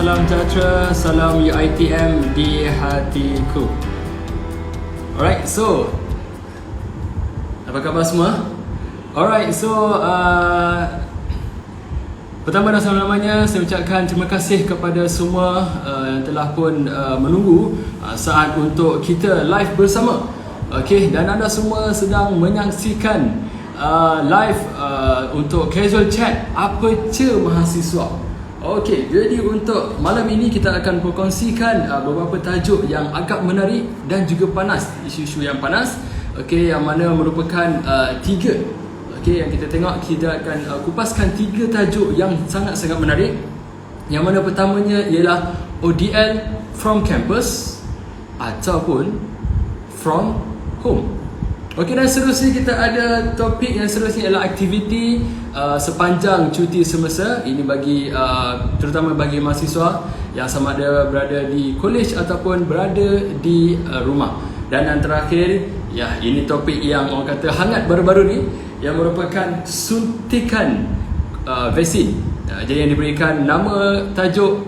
salam sejahtera, salam UiTM di hatiku. Alright, so apa khabar semua? Alright, so pertama dan selama-lamanya saya ucapkan terima kasih kepada semua yang telah pun menunggu saat untuk kita live bersama. Okay, dan anda semua sedang menyaksikan live untuk casual chat Aperture Mahasiswa. Okey, jadi untuk malam ini kita akan berkongsikan beberapa tajuk yang agak menarik dan juga panas, isu-isu yang panas. Okey, yang mana merupakan tiga. Okey, yang kita tengok, kita akan kupaskan tiga tajuk yang sangat-sangat menarik. Yang mana pertamanya ialah ODL from campus ataupun from home. Okey, dan seterusnya kita ada topik yang seterusnya ialah aktiviti sepanjang cuti semasa. Ini bagi terutama bagi mahasiswa yang sama ada berada di kolej ataupun berada di rumah. Dan yang terakhir, ya, ini topik yang orang kata hangat baru-baru ni, yang merupakan suntikan vaksin. Jadi yang diberikan nama tajuk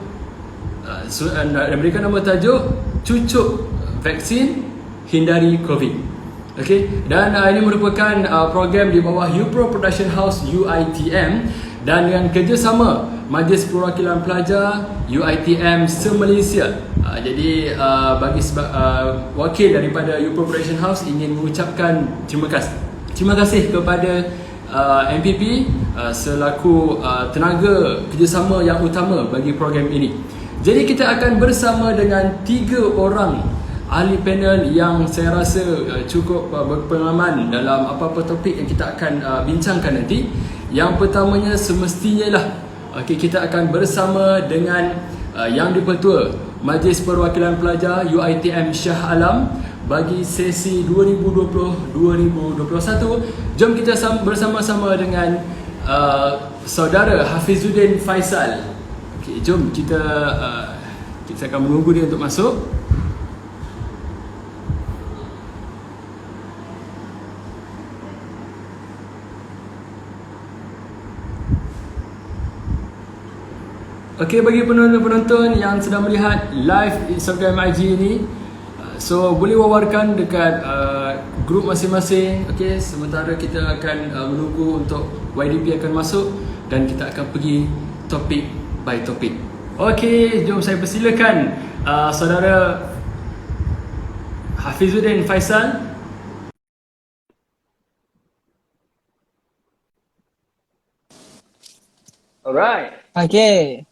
cucuk vaksin hindari COVID. Okey, dan ini merupakan program di bawah UPRO Production House UiTM dan dengan kerjasama Majlis Perwakilan Pelajar UiTM se-Malaysia. Jadi bagi wakil daripada UPRO Production House ingin mengucapkan terima kasih kepada MPP selaku tenaga kerjasama yang utama bagi program ini. Jadi kita akan bersama dengan 3 orang ahli panel yang saya rasa cukup berpengalaman dalam apa-apa topik yang kita akan bincangkan nanti. Yang pertamanya semestinya lah, okay, kita akan bersama dengan Yang di-Pertua Majlis Perwakilan Pelajar UiTM Shah Alam bagi sesi 2020-2021. Jom kita bersama-sama dengan Saudara Hafizuddin Faisal. Okay, jom kita akan menunggu dia untuk masuk. Okey, bagi penonton-penonton yang sedang melihat live Instagram IG ini, so boleh wawarkan dekat grup masing-masing. Okey, sementara kita akan menunggu untuk YDP akan masuk dan kita akan pergi topik by topik. Okey, jom saya persilakan Saudara Hafizuddin Faisal. Alright. Okey.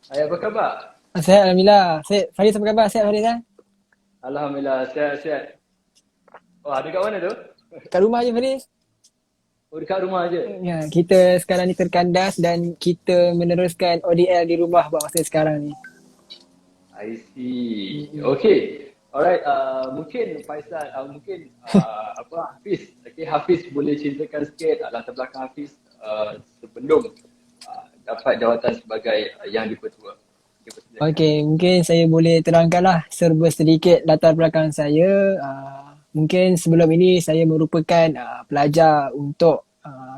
Hai, apa khabar? Sihat, Alhamdulillah. Sihat. Faris, apa khabar? Sihat, Faris, kan? Alhamdulillah, sihat. Oh, ada kat mana tu? Kat rumah je, Faris. Oh, dekat rumah je? Ya, kita sekarang ni terkandas dan kita meneruskan ODL di rumah buat masa sekarang ni. I see. Okay. Alright, mungkin Faisal, Hafiz. Okay, Hafiz boleh ceritakan sikit latar belakang Hafiz sebelum dapat jawatan sebagai Yang di-Pertua. Okey, mungkin saya boleh terangkanlah serba sedikit latar belakang saya. Mungkin sebelum ini saya merupakan pelajar untuk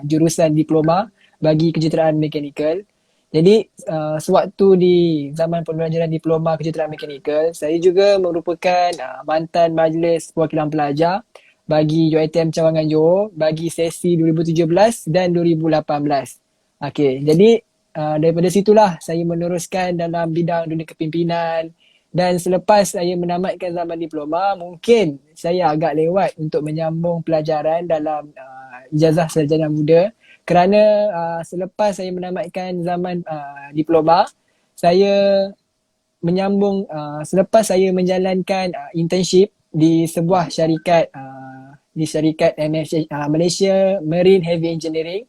jurusan diploma bagi kejuruteraan mekanikal. Jadi sewaktu di zaman pembelajaran diploma kejuruteraan mekanikal, saya juga merupakan mantan Majlis Perwakilan Pelajar bagi UiTM Cawangan Johor bagi sesi 2017 dan 2018. Okey, jadi daripada situlah saya meneruskan dalam bidang dunia kepimpinan, dan selepas saya menamatkan zaman diploma, mungkin saya agak lewat untuk menyambung pelajaran dalam ijazah sarjana muda kerana selepas saya menamatkan zaman diploma, saya menyambung selepas saya menjalankan internship di sebuah syarikat Malaysia Marine Heavy Engineering.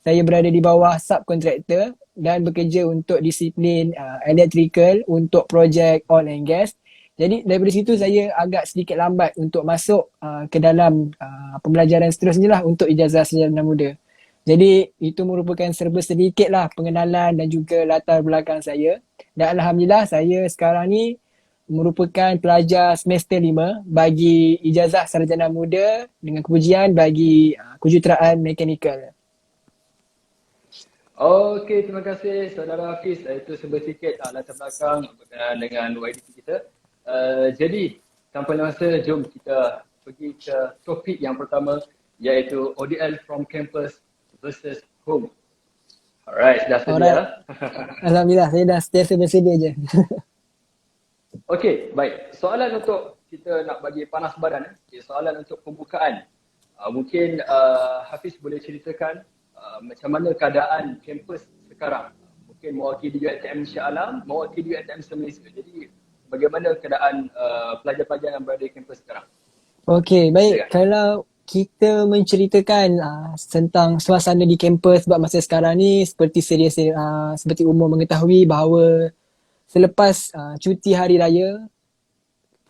Saya berada di bawah subkontraktor dan bekerja untuk disiplin electrical untuk projek oil and gas. Jadi daripada situ saya agak sedikit lambat untuk masuk ke dalam pembelajaran seterusnya lah untuk ijazah sarjana muda. Jadi itu merupakan serba sedikit lah pengenalan dan juga latar belakang saya. Dan Alhamdulillah saya sekarang ni merupakan pelajar semester 5 bagi ijazah sarjana muda dengan kepujian bagi kejuruteraan mekanikal. Okey, terima kasih saudara Hafiz. Itu sedikit latar belakang berkenaan dengan YDP kita. Jadi, tanpa masa, jom kita pergi ke topik yang pertama, iaitu ODL from campus versus home. Alright, dah Alright. sedia? Alhamdulillah, saya dah setiasa bersedia je. Okey, baik. Soalan untuk kita nak bagi panas badan. Okay, soalan untuk pembukaan. Mungkin Hafiz boleh ceritakan macam mana keadaan kampus sekarang. Mungkin mewakili UiTM Shah Alam, mewakili UiTM Malaysia. Jadi bagaimana keadaan pelajar-pelajar yang berada di kampus sekarang? Okey, baik. Silakan. Kalau kita menceritakan tentang suasana di kampus buat masa sekarang ni, seperti seperti umum mengetahui bahawa selepas cuti hari raya,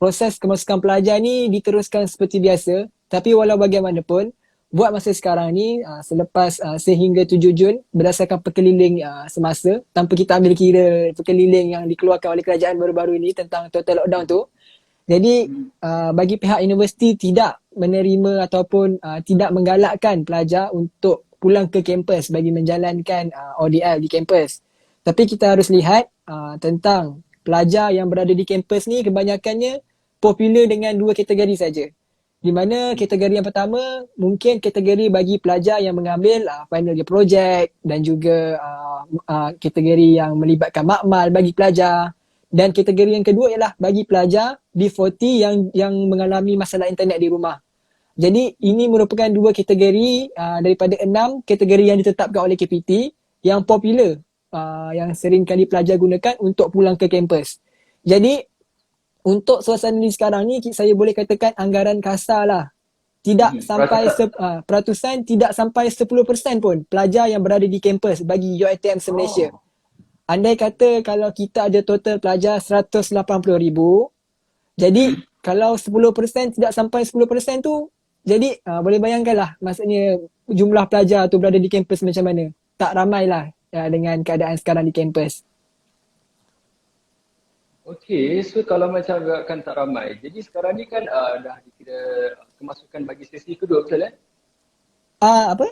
proses kemasukan pelajar ni diteruskan seperti biasa. Tapi walau bagaimanapun, buat masa sekarang ni selepas sehingga 7 Jun berdasarkan perkeliling semasa, tanpa kita ambil kira perkeliling yang dikeluarkan oleh kerajaan baru-baru ini tentang total lockdown tu, jadi bagi pihak universiti tidak menerima ataupun tidak menggalakkan pelajar untuk pulang ke kampus bagi menjalankan ODL di kampus. Tapi kita harus lihat tentang pelajar yang berada di kampus ni kebanyakannya popular dengan dua kategori saja. Di mana kategori yang pertama mungkin kategori bagi pelajar yang mengambil final year project dan juga kategori yang melibatkan makmal bagi pelajar. Dan kategori yang kedua ialah bagi pelajar B40 yang mengalami masalah internet di rumah. Jadi ini merupakan dua kategori daripada 6 kategori yang ditetapkan oleh KPT yang popular yang sering kali pelajar gunakan untuk pulang ke kampus. Jadi untuk suasana ni sekarang ni saya boleh katakan anggaran kasar lah. Tidak sampai Peratusan. peratusan tidak sampai 10% pun pelajar yang berada di kampus bagi UiTM Malaysia. Oh. Andai kata kalau kita ada total pelajar 180,000, jadi kalau 10% tidak sampai 10% tu, jadi boleh bayangkanlah maksudnya jumlah pelajar tu berada di kampus macam mana. Tak ramai lah dengan keadaan sekarang di kampus. Okey, so kalau macam kan tak ramai. Jadi sekarang ni kan dah dikira kemasukan bagi sesi kedua, betul eh? Apa?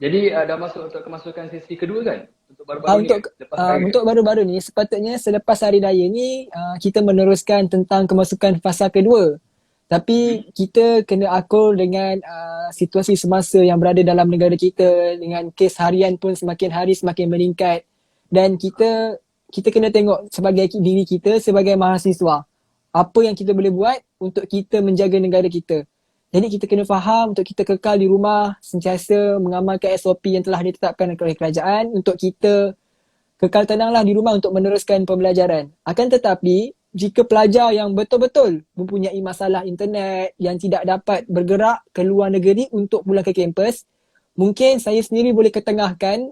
Jadi dah masuk untuk kemasukan sesi kedua kan? Untuk baru-baru ni kan? Lepas raya kan? Untuk baru-baru ni sepatutnya selepas hari raya ni kita meneruskan tentang kemasukan fasa kedua. Tapi kita kena akur dengan situasi semasa yang berada dalam negara kita, dengan kes harian pun semakin hari semakin meningkat, dan kita kena tengok sebagai diri kita sebagai mahasiswa apa yang kita boleh buat untuk kita menjaga negara kita. Jadi kita kena faham untuk kita kekal di rumah, sentiasa mengamalkan SOP yang telah ditetapkan oleh kerajaan untuk kita kekal tenanglah di rumah untuk meneruskan pembelajaran. Akan tetapi, jika pelajar yang betul-betul mempunyai masalah internet yang tidak dapat bergerak ke luar negeri untuk pulang ke kampus, mungkin saya sendiri boleh ketengahkan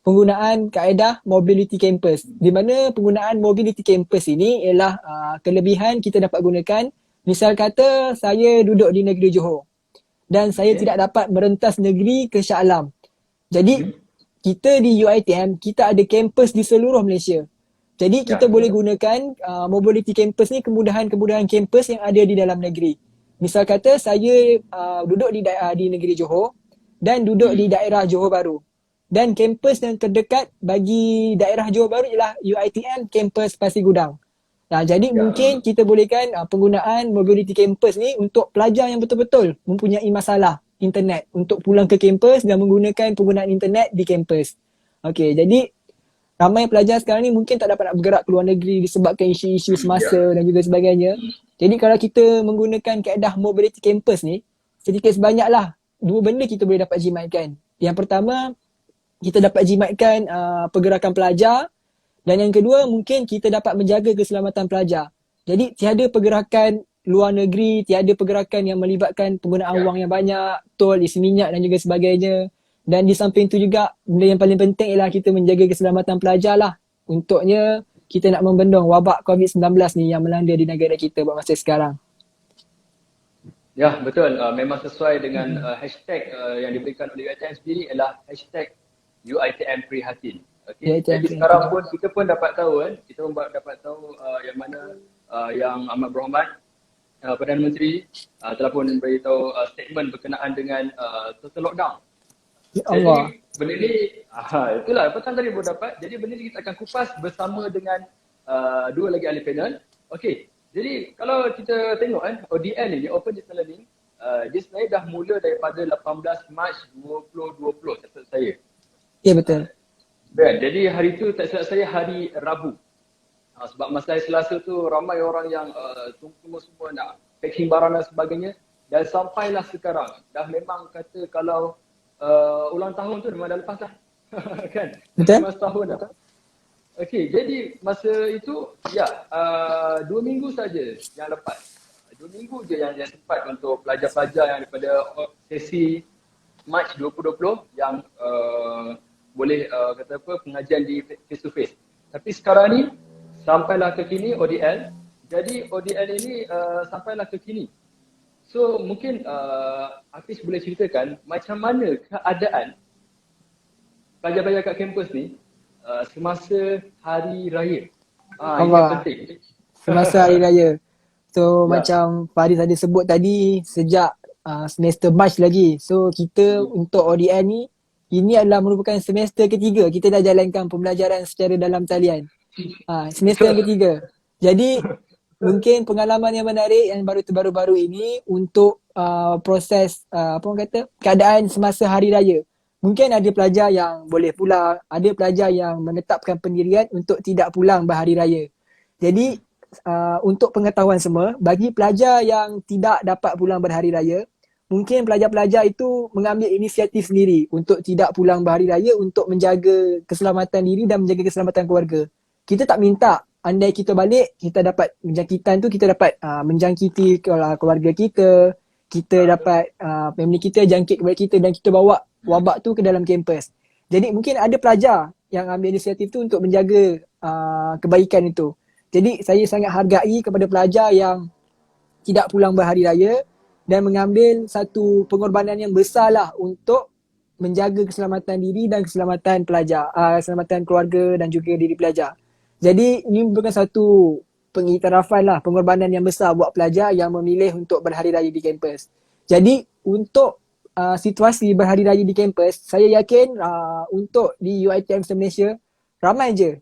penggunaan kaedah mobility campus. Di mana penggunaan mobility campus ini ialah kelebihan kita dapat gunakan. Misal kata saya duduk di negeri Johor dan saya tidak dapat merentas negeri ke Shah Alam. Jadi kita di UiTM, kita ada kampus di seluruh Malaysia. Jadi kita boleh gunakan mobility campus ni, kemudahan-kemudahan kampus yang ada di dalam negeri. Misal kata saya duduk di negeri Johor dan duduk di daerah Johor Bahru. Dan kampus yang terdekat bagi daerah Johor Bahru ialah UiTM kampus Pasir Gudang. Jadi mungkin kita bolehkan penggunaan mobility campus ni untuk pelajar yang betul-betul mempunyai masalah internet untuk pulang ke kampus dan menggunakan penggunaan internet di kampus. Okey, jadi ramai pelajar sekarang ni mungkin tak dapat nak bergerak ke luar negeri disebabkan isu-isu semasa dan juga sebagainya. Jadi kalau kita menggunakan kaedah mobility campus ni, sedikit sebanyaklah dua benda kita boleh dapat jimatkan. Yang pertama, kita dapat jimatkan pergerakan pelajar, dan yang kedua mungkin kita dapat menjaga keselamatan pelajar. Jadi tiada pergerakan luar negeri, tiada pergerakan yang melibatkan penggunaan wang yang banyak, tol, isi minyak dan juga sebagainya. Dan di samping itu juga benda yang paling penting ialah kita menjaga keselamatan pelajar lah. Untuknya kita nak membendung wabak COVID-19 ni yang melanda di negara kita buat masa sekarang. Ya, betul. Memang sesuai dengan hashtag yang diberikan oleh UiTM sendiri ialah hashtag UiTM Prihatin. Okay. Jadi sekarang pun kita pun dapat tahu kan, kita pun dapat tahu yang mana yang Amat Berhormat Perdana Menteri telah pun beritahu statement berkenaan dengan total lockdown Ya Jadi Allah. benda ni, itulah petang tadi baru dapat. Jadi benda ni kita akan kupas bersama dengan dua lagi ahli panel. Okey, jadi kalau kita tengok ODL ni, Open Distance Learning, dia sebenarnya dah mula daripada 18 Mac 2020 tak silap saya. Ya betul. Dan jadi hari tu tak silap saya hari Rabu. Sebab masa hari Selasa tu ramai orang yang semua nak packing barang dan sebagainya, dan sampailah sekarang dah memang kata kalau ulang tahun tu memang dah lepas dah. Kan, dah Betul? memang setahun dah. Okey, jadi masa itu ya 2 minggu saja yang lepas. 2 minggu je yang sempat untuk pelajar-pelajar yang daripada sesi Mac 2020 yang boleh kata apa, pengajian di face to face. Tapi sekarang ni sampailah ke kini ODL. Jadi ODL ini sampailah ke kini. So mungkin Hafiz boleh ceritakan macam mana keadaan pelajar-pelajar kat kampus ni semasa hari raya. Ini yang Allah. penting. Semasa hari raya. So Ya. macam Faris ada sebut tadi, sejak semester Mac lagi. So kita untuk ODN ni, ini adalah merupakan semester ketiga kita dah jalankan pembelajaran secara dalam talian. Semester yang ketiga. Jadi mungkin pengalaman yang menarik yang baru-baru ini untuk proses apa orang kata, keadaan semasa hari raya. Mungkin ada pelajar yang boleh pulang, ada pelajar yang menetapkan pendirian untuk tidak pulang berhari raya. Jadi untuk pengetahuan semua, bagi pelajar yang tidak dapat pulang berhari raya, mungkin pelajar-pelajar itu mengambil inisiatif sendiri untuk tidak pulang berhari raya untuk menjaga keselamatan diri dan menjaga keselamatan keluarga. Kita tak minta andai kita balik, kita dapat menjangkitan tu, kita dapat menjangkiti keluarga kita dapat family kita jangkit kepada kita dan kita bawa wabak tu ke dalam kampus. Jadi mungkin ada pelajar yang ambil inisiatif tu untuk menjaga kebaikan itu. Jadi saya sangat hargai kepada pelajar yang tidak pulang berhari raya dan mengambil satu pengorbanan yang besar lah untuk menjaga keselamatan diri dan keselamatan pelajar, keselamatan keluarga dan juga diri pelajar. Jadi ini merupakan satu pengiktirafan lah, pengorbanan yang besar buat pelajar yang memilih untuk berhari raya di kampus. Jadi untuk situasi berhari raya di kampus, saya yakin untuk di UiTM Malaysia ramai je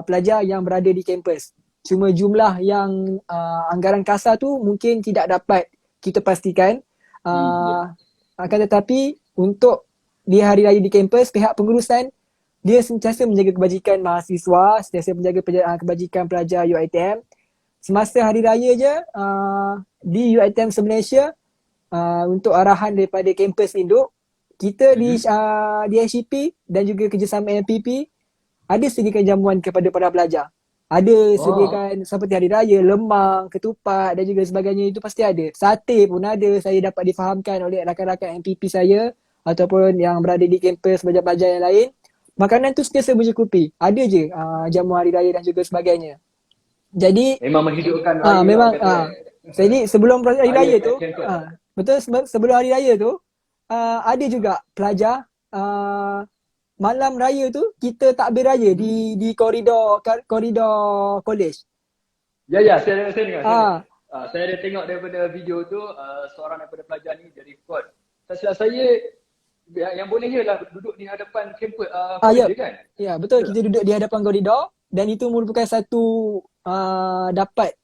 pelajar yang berada di kampus. Cuma jumlah yang anggaran kasar tu mungkin tidak dapat kita pastikan. Akan tetapi untuk di hari raya di kampus, pihak pengurusan dia sentiasa menjaga kebajikan mahasiswa, sentiasa menjaga kebajikan pelajar UiTM. Semasa hari raya je di UiTM Malaysia, untuk arahan daripada kampus induk, kita di HCP dan juga kerjasama MPP ada sediakan jamuan kepada para pelajar. Ada sediakan seperti hari raya, lemang, ketupat dan juga sebagainya, itu pasti ada. Sate pun ada, saya dapat difahamkan oleh rakan-rakan MPP saya ataupun yang berada di kampus pelajar-pelajar yang lain. Makanan tu sentiasa mencukupi. Ada je jamu hari raya dan juga sebagainya. Jadi Memang menghidupkan raya memang lah, jadi sebelum hari raya tu campus. betul, sebelum hari raya tu ada juga pelajar malam raya tu kita takbir raya di koridor college. Ya, saya dengar. Saya ada tengok daripada video tu, seorang daripada pelajar ni dia record. Tak silap saya, yang boleh ialah duduk di hadapan kampus college kan? Ya, betul. Kita duduk di hadapan koridor dan itu merupakan satu dapat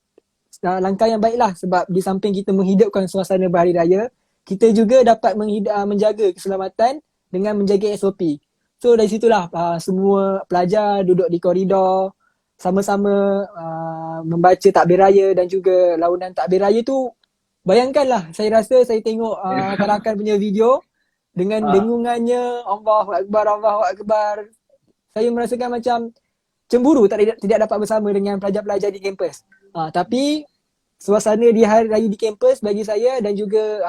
langkah yang baiklah sebab di samping kita menghidupkan suasana berhari raya, kita juga dapat menjaga keselamatan dengan menjaga SOP. So dari situlah semua pelajar duduk di koridor sama-sama membaca takbir raya dan juga launan takbir raya tu. Bayangkanlah, saya rasa saya tengok rakan-rakan punya video dengan dengungannya Allahu Akbar, Allahu Akbar. Saya merasakan macam cemburu tidak dapat bersama dengan pelajar-pelajar di kampus. Tapi suasana di hari raya di kampus bagi saya dan juga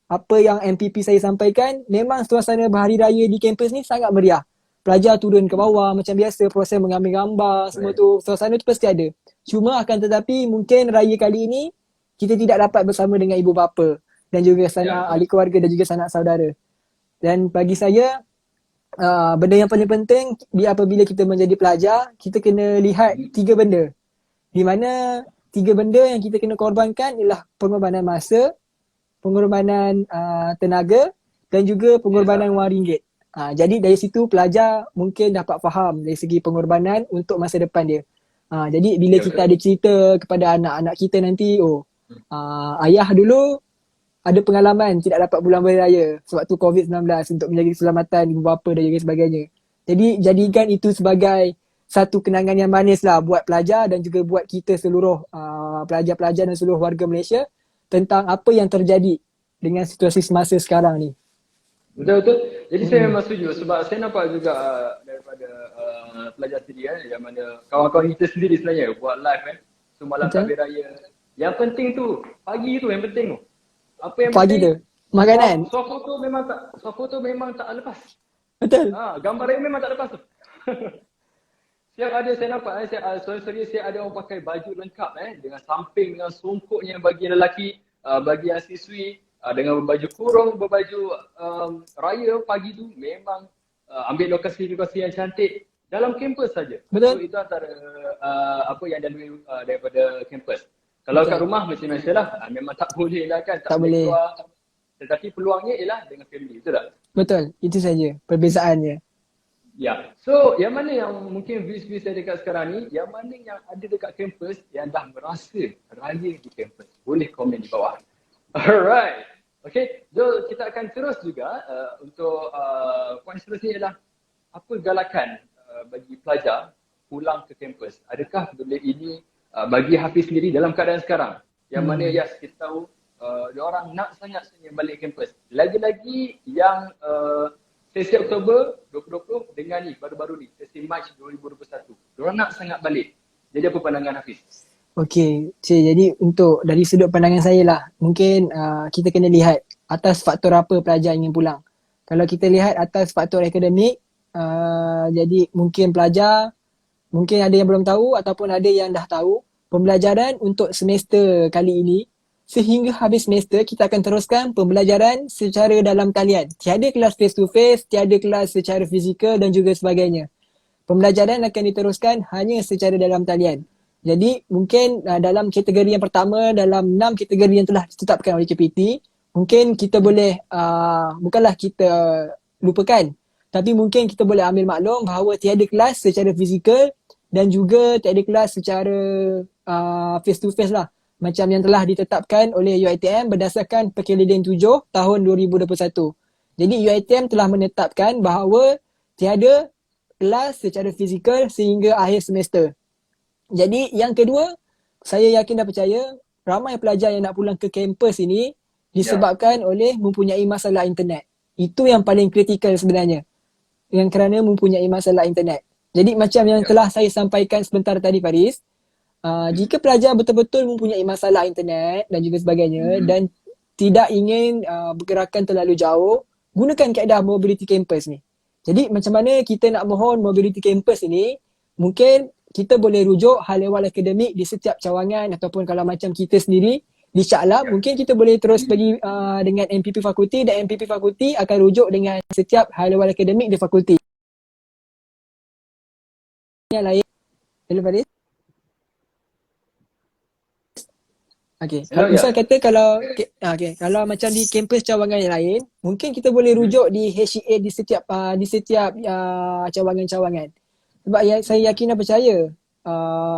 apa yang MPP saya sampaikan, memang suasana berhari raya di kampus ni sangat meriah. Pelajar turun ke bawah macam biasa, proses mengambil gambar, semua tu, suasana tu pasti ada. Cuma akan tetapi mungkin raya kali ini kita tidak dapat bersama dengan ibu bapa dan juga sanak ahli keluarga dan juga sanak saudara. Dan bagi saya, benda yang paling penting apabila kita menjadi pelajar, kita kena lihat 3 benda. Di mana 3 benda yang kita kena korbankan ialah pengorbanan masa, pengorbanan tenaga dan juga Yes, pengorbanan RM1. Jadi dari situ pelajar mungkin dapat faham dari segi pengorbanan untuk masa depan dia. Jadi bila ya kita betul. ada cerita kepada anak-anak kita nanti, ayah dulu ada pengalaman tidak dapat bulan beraya sewaktu COVID-19 untuk menjaga keselamatan ibu bapa dan juga sebagainya. Jadi jadikan itu sebagai satu kenangan yang manis lah buat pelajar dan juga buat kita seluruh pelajar-pelajar dan seluruh warga Malaysia tentang apa yang terjadi dengan situasi semasa sekarang ni. Betul-betul. Jadi saya Hmm. memang setuju sebab saya nampak juga daripada pelajar sendiri yang mana kawan-kawan kita sendiri sebenarnya buat live so malam Betul? takbir raya. Yang penting tu, pagi tu yang penting tu. Apa yang Pagi tu. penting? Makanan. Suap foto memang tak lepas. Betul. Gambar raya memang tak lepas tu. Siap ada saya nampak sorry saya ada orang pakai baju lengkap dengan samping dengan songkoknya bagi lelaki, bagi yang siswi dengan baju kurung, berbaju raya pagi tu memang ambil lokasi-lokasi yang cantik dalam kampus saja. So Betul? itu antara apa yang dilalui daripada kampus. Kalau kat Betul. rumah macam biasalah, memang tak boleh lah kan, tak Tak boleh boleh. keluar. Tetapi peluangnya ialah dengan family, betul tak? Betul. Itu saja perbezaannya. Ya, so yang mana yang mungkin views-views saya dekat sekarang ni, yang mana yang ada dekat kampus yang dah merasa raya di kampus? Boleh komen di bawah. Alright. Okay, so kita akan terus juga untuk poin seterusnya ialah apa galakan bagi pelajar pulang ke kampus? Adakah benda ini bagi Hafiz sendiri dalam keadaan sekarang? Yang mana yes, kita tahu diorang nak sangat balik kampus. Lagi-lagi yang sesi Oktober 2020 dengan ni baru-baru ni sesi Mac 2021. Diorang nak sangat balik. Jadi apa pandangan Hafiz? Okey, Cik, jadi untuk dari sudut pandangan saya lah, mungkin kita kena lihat atas faktor apa pelajar ingin pulang. Kalau kita lihat atas faktor akademik, jadi mungkin pelajar, mungkin ada yang belum tahu ataupun ada yang dah tahu, pembelajaran untuk semester kali ini, sehingga habis semester kita akan teruskan pembelajaran secara dalam talian. Tiada kelas face to face, tiada kelas secara fizikal dan juga sebagainya. Pembelajaran akan diteruskan hanya secara dalam talian. Jadi mungkin dalam kategori yang pertama, dalam 6 kategori yang telah ditetapkan oleh KPT, mungkin kita boleh, bukanlah kita lupakan, tapi mungkin kita boleh ambil maklum bahawa tiada kelas secara fizikal dan juga tiada kelas secara face to face lah. Macam yang telah ditetapkan oleh UiTM berdasarkan Perkeliling 7 tahun 2021. Jadi UiTM telah menetapkan bahawa tiada kelas secara fizikal sehingga akhir semester. Jadi yang kedua, saya yakin dan percaya ramai pelajar yang nak pulang ke kampus ini disebabkan oleh mempunyai masalah internet. Itu yang paling kritikal sebenarnya. Yang kerana mempunyai masalah internet. Jadi macam yang telah saya sampaikan sebentar tadi Faris, jika pelajar betul-betul mempunyai masalah internet dan juga sebagainya dan tidak ingin bergerakan terlalu jauh, gunakan kaedah mobility campus ni. Jadi macam mana kita nak mohon mobility campus ini, mungkin kita boleh rujuk hal ehwal akademik di setiap cawangan ataupun kalau macam kita sendiri di Shah Alam, mungkin kita boleh terus pergi dengan MPP fakulti dan MPP fakulti akan rujuk dengan setiap hal ehwal akademik di fakulti. Yang lain, hello Faris? Okay. Misal kata kalau kalau macam di kampus cawangan yang lain, mungkin kita boleh rujuk di HCA di setiap cawangan-cawangan. Sebab saya yakin dan percaya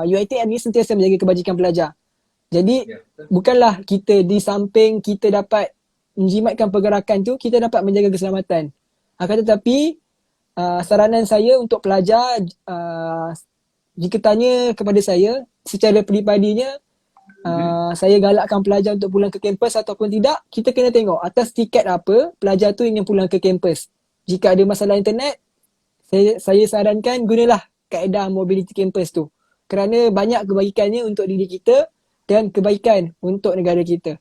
UiTM ni sentiasa menjaga kebajikan pelajar. Jadi bukanlah kita di samping kita dapat menjimatkan pergerakan tu, kita dapat menjaga keselamatan. Akan tetapi saranan saya untuk pelajar, jika tanya kepada saya secara peribadinya, saya galakkan pelajar untuk pulang ke kampus ataupun tidak, kita kena tengok atas tiket apa pelajar tu ingin pulang ke kampus. Jika ada masalah internet, saya sarankan gunalah kaedah mobility campus tu. Kerana banyak kebaikannya untuk diri kita dan kebaikan untuk negara kita.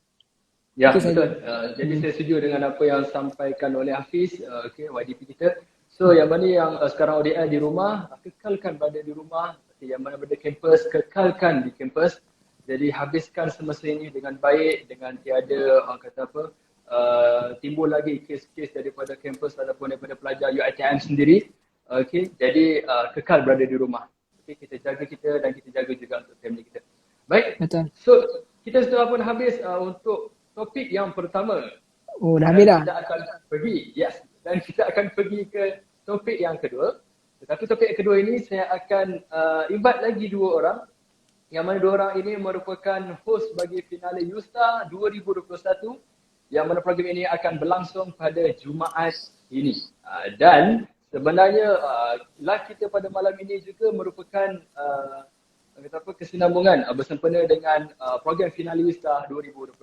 Ya, betul. Jadi saya setuju dengan apa yang disampaikan oleh Hafiz, YDP kita. So yang mana yang sekarang ODL di rumah, kekalkan berada di rumah. Yang mana berada kampus, kekalkan di kampus. Jadi habiskan semasa ini dengan baik, dengan tiada timbul lagi kes-kes daripada kampus ataupun daripada pelajar UiTM sendiri. Jadi kekal berada di rumah. Kita jaga kita dan kita jaga juga untuk family kita. Baik. Betul. So kita sudah pun habis untuk topik yang pertama. Oh, dah habis dah? Kita akan pergi, yes. Dan kita akan pergi ke topik yang kedua. Tetapi topik yang kedua ini saya akan invite lagi dua orang. Yang mana dua orang ini merupakan host bagi finale Yusta 2021 yang mana program ini akan berlangsung pada Jumaat ini. Dan sebenarnya live kita pada malam ini juga merupakan kesinambungan bersempena dengan program finale Yusta 2021.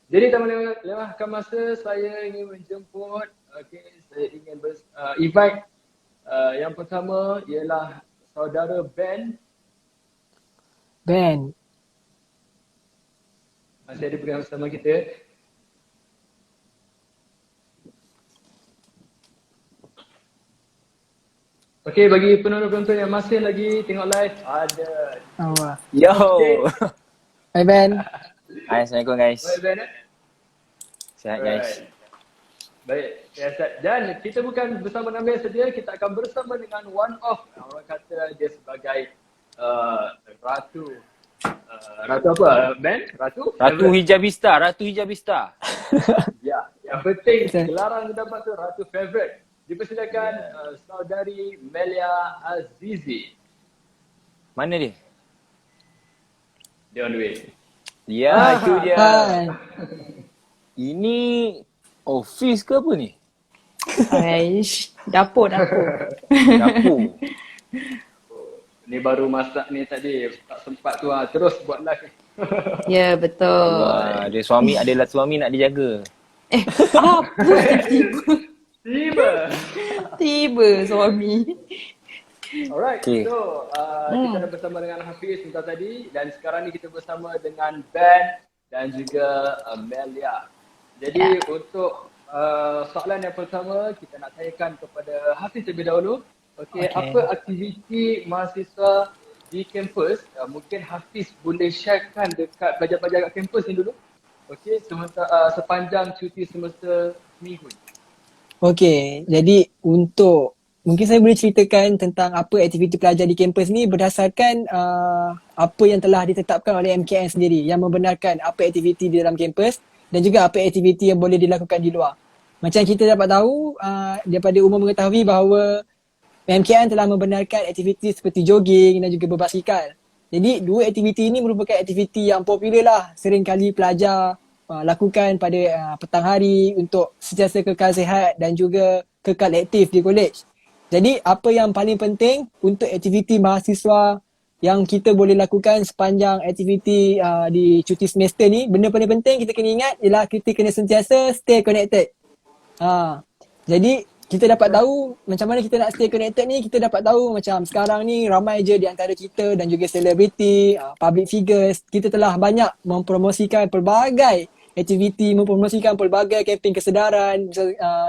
Jadi tak melewahkan masa, saya ingin menjemput, saya ingin invite yang pertama ialah saudara Ben. Ben. Masih ada bersama kita. Okey, bagi penonton-penonton yang masih lagi tengok live, ada. Oh. Yo. Hai Ben. Hai, Assalamualaikum guys. Baik Ben. Sihat guys. Baik, sihat. Dan kita bukan bersama Nabil saja, kita akan bersama dengan one of, orang kata dia sebagai ratu. Ratu apa Ben? Ratu? Ratu Hijabista, Ratu Hijabista. Ya, yang penting gelaran mendapat tu Ratu Favorite. Dipersilakan saudari Melia Azizi. Mana dia? Dia on the way. Ya, itu dia. Hai. Ini office ke apa ni? Aish, dapur. Dapur. Ni baru masak ni tadi, tak sempat tu terus buat live. Ya, betul. Wah, dia suami adalah suami nak dijaga. Apa Tiba. tiba suami. Alright, Okay. so kita dah bersama dengan Hafiz sebentar tadi dan sekarang ni kita bersama dengan Ben dan juga Melia. Jadi untuk soalan yang pertama kita nak tanyakan kepada Hafiz terlebih dahulu. Okey, apa aktiviti mahasiswa di kampus? Mungkin Hafiz boleh sharekan dekat pelajar-pelajar kat kampus ni dulu. Okey, sepanjang cuti semester minggu. Okey, jadi mungkin saya boleh ceritakan tentang apa aktiviti pelajar di kampus ni berdasarkan apa yang telah ditetapkan oleh MKN sendiri yang membenarkan apa aktiviti di dalam kampus dan juga apa aktiviti yang boleh dilakukan di luar. Macam kita dapat tahu daripada umum mengetahui bahawa MKN telah membenarkan aktiviti seperti jogging dan juga berbasikal. Jadi dua aktiviti ini merupakan aktiviti yang popular lah sering kali pelajar lakukan pada petang hari untuk sentiasa kekal sihat dan juga kekal aktif di kolej. Jadi apa yang paling penting untuk aktiviti mahasiswa yang kita boleh lakukan sepanjang aktiviti di cuti semester ni, benda paling penting kita kena ingat ialah kita kena sentiasa stay connected. Jadi kita dapat tahu macam mana kita nak stay connected ni, kita dapat tahu macam sekarang ni ramai je di antara kita dan juga selebriti, public figures, kita telah banyak mempromosikan pelbagai aktiviti, mempromosikan pelbagai kempen kesedaran.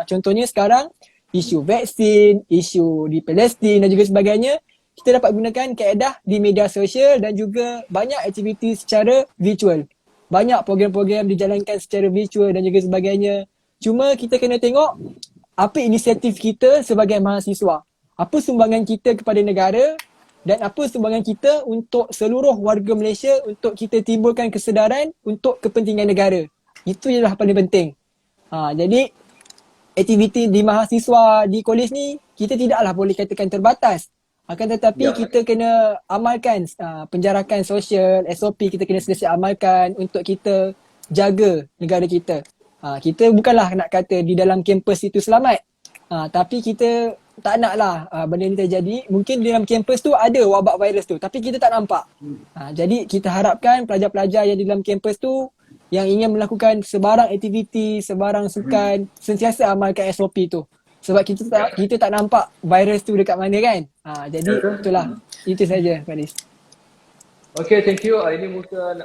Contohnya sekarang isu vaksin, isu di Palestin dan juga sebagainya, kita dapat gunakan kaedah di media sosial dan juga banyak aktiviti secara virtual. Banyak program-program dijalankan secara virtual dan juga sebagainya. Cuma kita kena tengok apa inisiatif kita sebagai mahasiswa. Apa sumbangan kita kepada negara dan apa sumbangan kita untuk seluruh warga Malaysia untuk kita timbulkan kesedaran untuk kepentingan negara. Itu ialah paling penting. Jadi aktiviti di mahasiswa di kolej ni kita tidaklah boleh katakan terbatas. Akan tetapi kita kena amalkan penjarakan sosial, SOP kita kena sentiasa amalkan untuk kita jaga negara kita. Kita bukanlah nak kata di dalam kampus itu selamat. Tapi kita tak naklah benda ni terjadi. Mungkin di dalam kampus tu ada wabak virus tu tapi kita tak nampak. Jadi kita harapkan pelajar-pelajar yang di dalam kampus tu yang ingin melakukan sebarang aktiviti, sebarang sukan, sentiasa amalkan SOP tu. Sebab kita tak nampak virus tu dekat mana kan. Jadi itulah. Itu saja Faris. Okay, thank you. Ini mungkin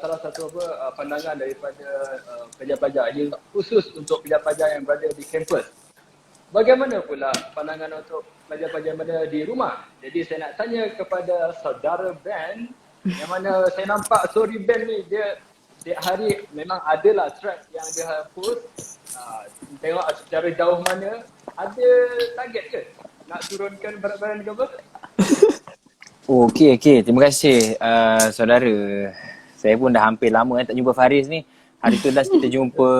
salah satu pandangan daripada pelajar-pelajar. Ini khusus untuk pelajar-pelajar yang berada di kampus. Bagaimana pula pandangan untuk pelajar-pelajar yang berada di rumah? Jadi saya nak tanya kepada saudara Ben, yang mana saya nampak story Ben ni, dia setiap hari memang adalah track yang dia post. Tengok secara jauh mana. Ada target ke nak turunkan berat badan ke apa? Okey. Terima kasih saudara. Saya pun dah hampir lama tak jumpa Faris ni. Hari tu last kita jumpa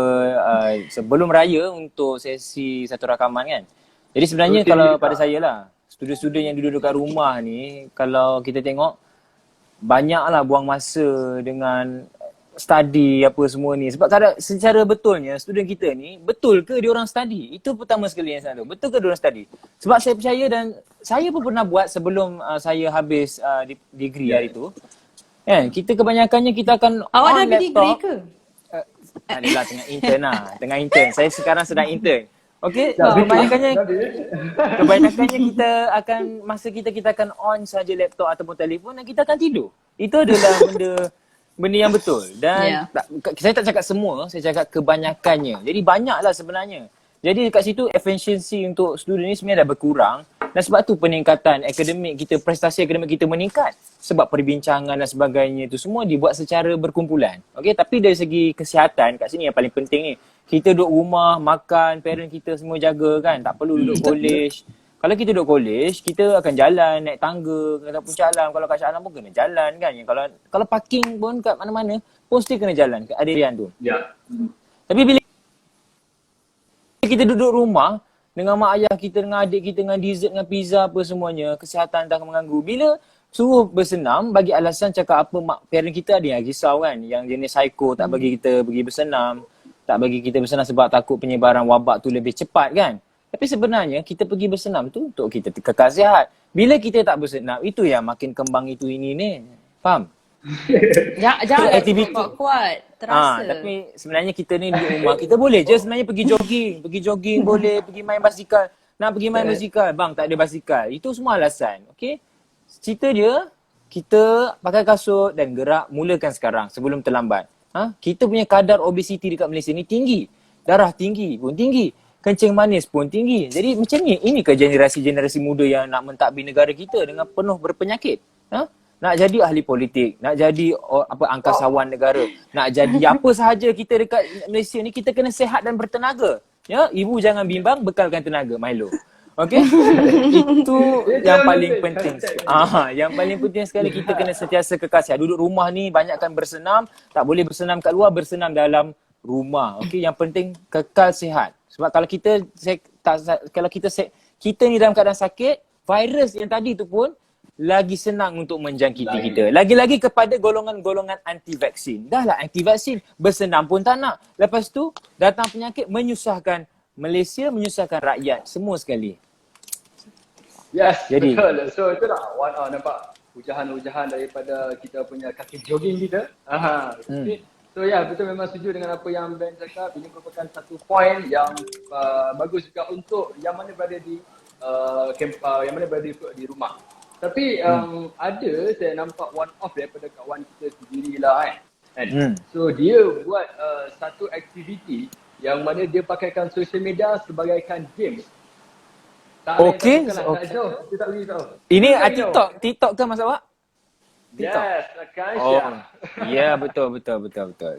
sebelum raya untuk sesi satu rakaman kan. Jadi sebenarnya kalau pada saya lah, student-student yang duduk dekat rumah ni, kalau kita tengok banyaklah buang masa dengan study apa semua ni. Sebab secara betulnya student kita ni, betul ke dia orang study? Itu pertama sekali yang saya tahu. Betul ke dia orang study? Sebab saya percaya dan saya pun pernah buat sebelum saya habis degree hari tu. Kan, kita kebanyakannya kita akan Awak on dah laptop. degree ke? Adalah tengah intern lah. Tengah intern. Saya sekarang sedang intern. Okey, kebanyakannya kita akan masa kita akan on saja laptop ataupun telefon dan kita akan tidur. Itu adalah benda yang betul. Dan saya tak cakap semua, saya cakap kebanyakannya. Jadi banyaklah sebenarnya. Jadi dekat situ efisiensi untuk student ni sebenarnya dah berkurang dan sebab tu peningkatan akademik kita, prestasi akademik kita meningkat. Sebab perbincangan dan sebagainya itu semua dibuat secara berkumpulan. Okey, tapi dari segi kesihatan kat sini yang paling penting ni. Kita duduk rumah, makan, parent kita semua jaga kan. Tak perlu duduk college. Kalau kita duduk college, kita akan jalan, naik tangga ataupun Shah Alam. Kalau kat Shah Alam pun kena jalan kan. Kalau parking pun kat mana-mana, pun mesti kena jalan kat Adrian tu. Ya. Tapi bila kita duduk rumah dengan mak ayah kita, dengan adik kita, dengan dessert, dengan pizza apa semuanya, kesihatan tak mengganggu. Bila suruh bersenam, bagi alasan cakap apa, mak parent kita ada yang risau kan. Yang jenis psycho tak bagi kita pergi bersenam. Tak bagi kita bersenam sebab takut penyebaran wabak tu lebih cepat kan. Tapi sebenarnya kita pergi bersenam tu untuk kita kekal sihat. Bila kita tak bersenam, itu yang makin kembang itu ini ni. Faham? Jangan aktiviti kuat. Terasa. Tapi sebenarnya kita ni di rumah, kita boleh je sebenarnya pergi jogging. Pergi jogging boleh, pergi main basikal. Nak pergi main basikal, bang tak ada basikal. Itu semua alasan. Okay? Cerita dia, kita pakai kasut dan gerak, mulakan sekarang sebelum terlambat. Kita punya kadar obesiti dekat Malaysia ni tinggi. Darah tinggi pun tinggi. Kencing manis pun tinggi. Jadi macam ni, ini ke generasi-generasi muda yang nak mentadbir negara kita dengan penuh berpenyakit. Nak jadi ahli politik, nak jadi angkasawan negara, nak jadi apa sahaja kita dekat Malaysia ni, kita kena sihat dan bertenaga. Ya, ibu jangan bimbang, bekalkan tenaga, Milo. Okey? Itu yang paling penting. Yang paling penting sekali, kita kena sentiasa kekal sihat. Duduk rumah ni banyakkan bersenam, tak boleh bersenam kat luar, bersenam dalam rumah. Okey, yang penting kekal sihat. Sebab kalau kita ni dalam keadaan sakit, virus yang tadi tu pun lagi senang untuk menjangkiti kita. Lagi-lagi kepada golongan-golongan anti-vaksin. Dah lah anti-vaksin, bersenam pun tak nak. Lepas tu datang penyakit menyusahkan Malaysia, menyusahkan rakyat semua sekali. Yes, jadi, betul. So itu lah nampak ujahan-ujahan daripada kita punya kaki jogging kita. So betul, memang setuju dengan apa yang Ben cakap. Ini merupakan satu poin yang bagus juga untuk yang mana berada di yang mana berada di rumah. Tapi ada saya nampak one off daripada kawan kita sendirilah kan. So dia buat satu aktiviti yang mana dia pakaikan social media sebagaikan game. Okey. Kita tak boleh tahu. Ini TikTok ke Mas awak? TikTok. Yes, Akasha. Ya, betul.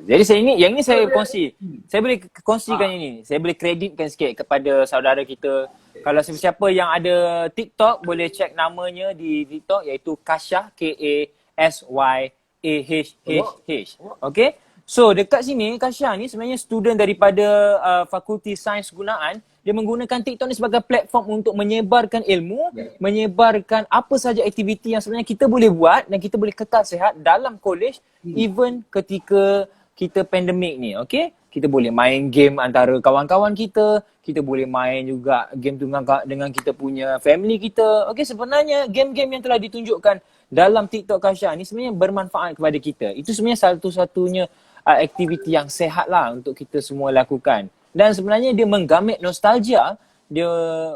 Jadi yang ini saya kongsi. Saya boleh kongsikan ini. Saya boleh kreditkan sikit kepada saudara kita. Kalau siapa yang ada TikTok, boleh check namanya di TikTok, iaitu Kasha, Kasyahh. Okay. So dekat sini, Kasha ni sebenarnya student daripada Fakulti Sains Gunaan. Dia menggunakan TikTok ni sebagai platform untuk menyebarkan ilmu, menyebarkan apa saja aktiviti yang sebenarnya kita boleh buat dan kita boleh kekal sihat dalam college, even ketika kita pandemik ni, okay? Kita boleh main game antara kawan-kawan kita boleh main juga game tu dengan kita punya family kita. Okay, sebenarnya game-game yang telah ditunjukkan dalam TikTok Kasha ni sebenarnya bermanfaat kepada kita. Itu sebenarnya satu-satunya aktiviti yang sehat lah untuk kita semua lakukan. Dan sebenarnya dia menggamit nostalgia, dia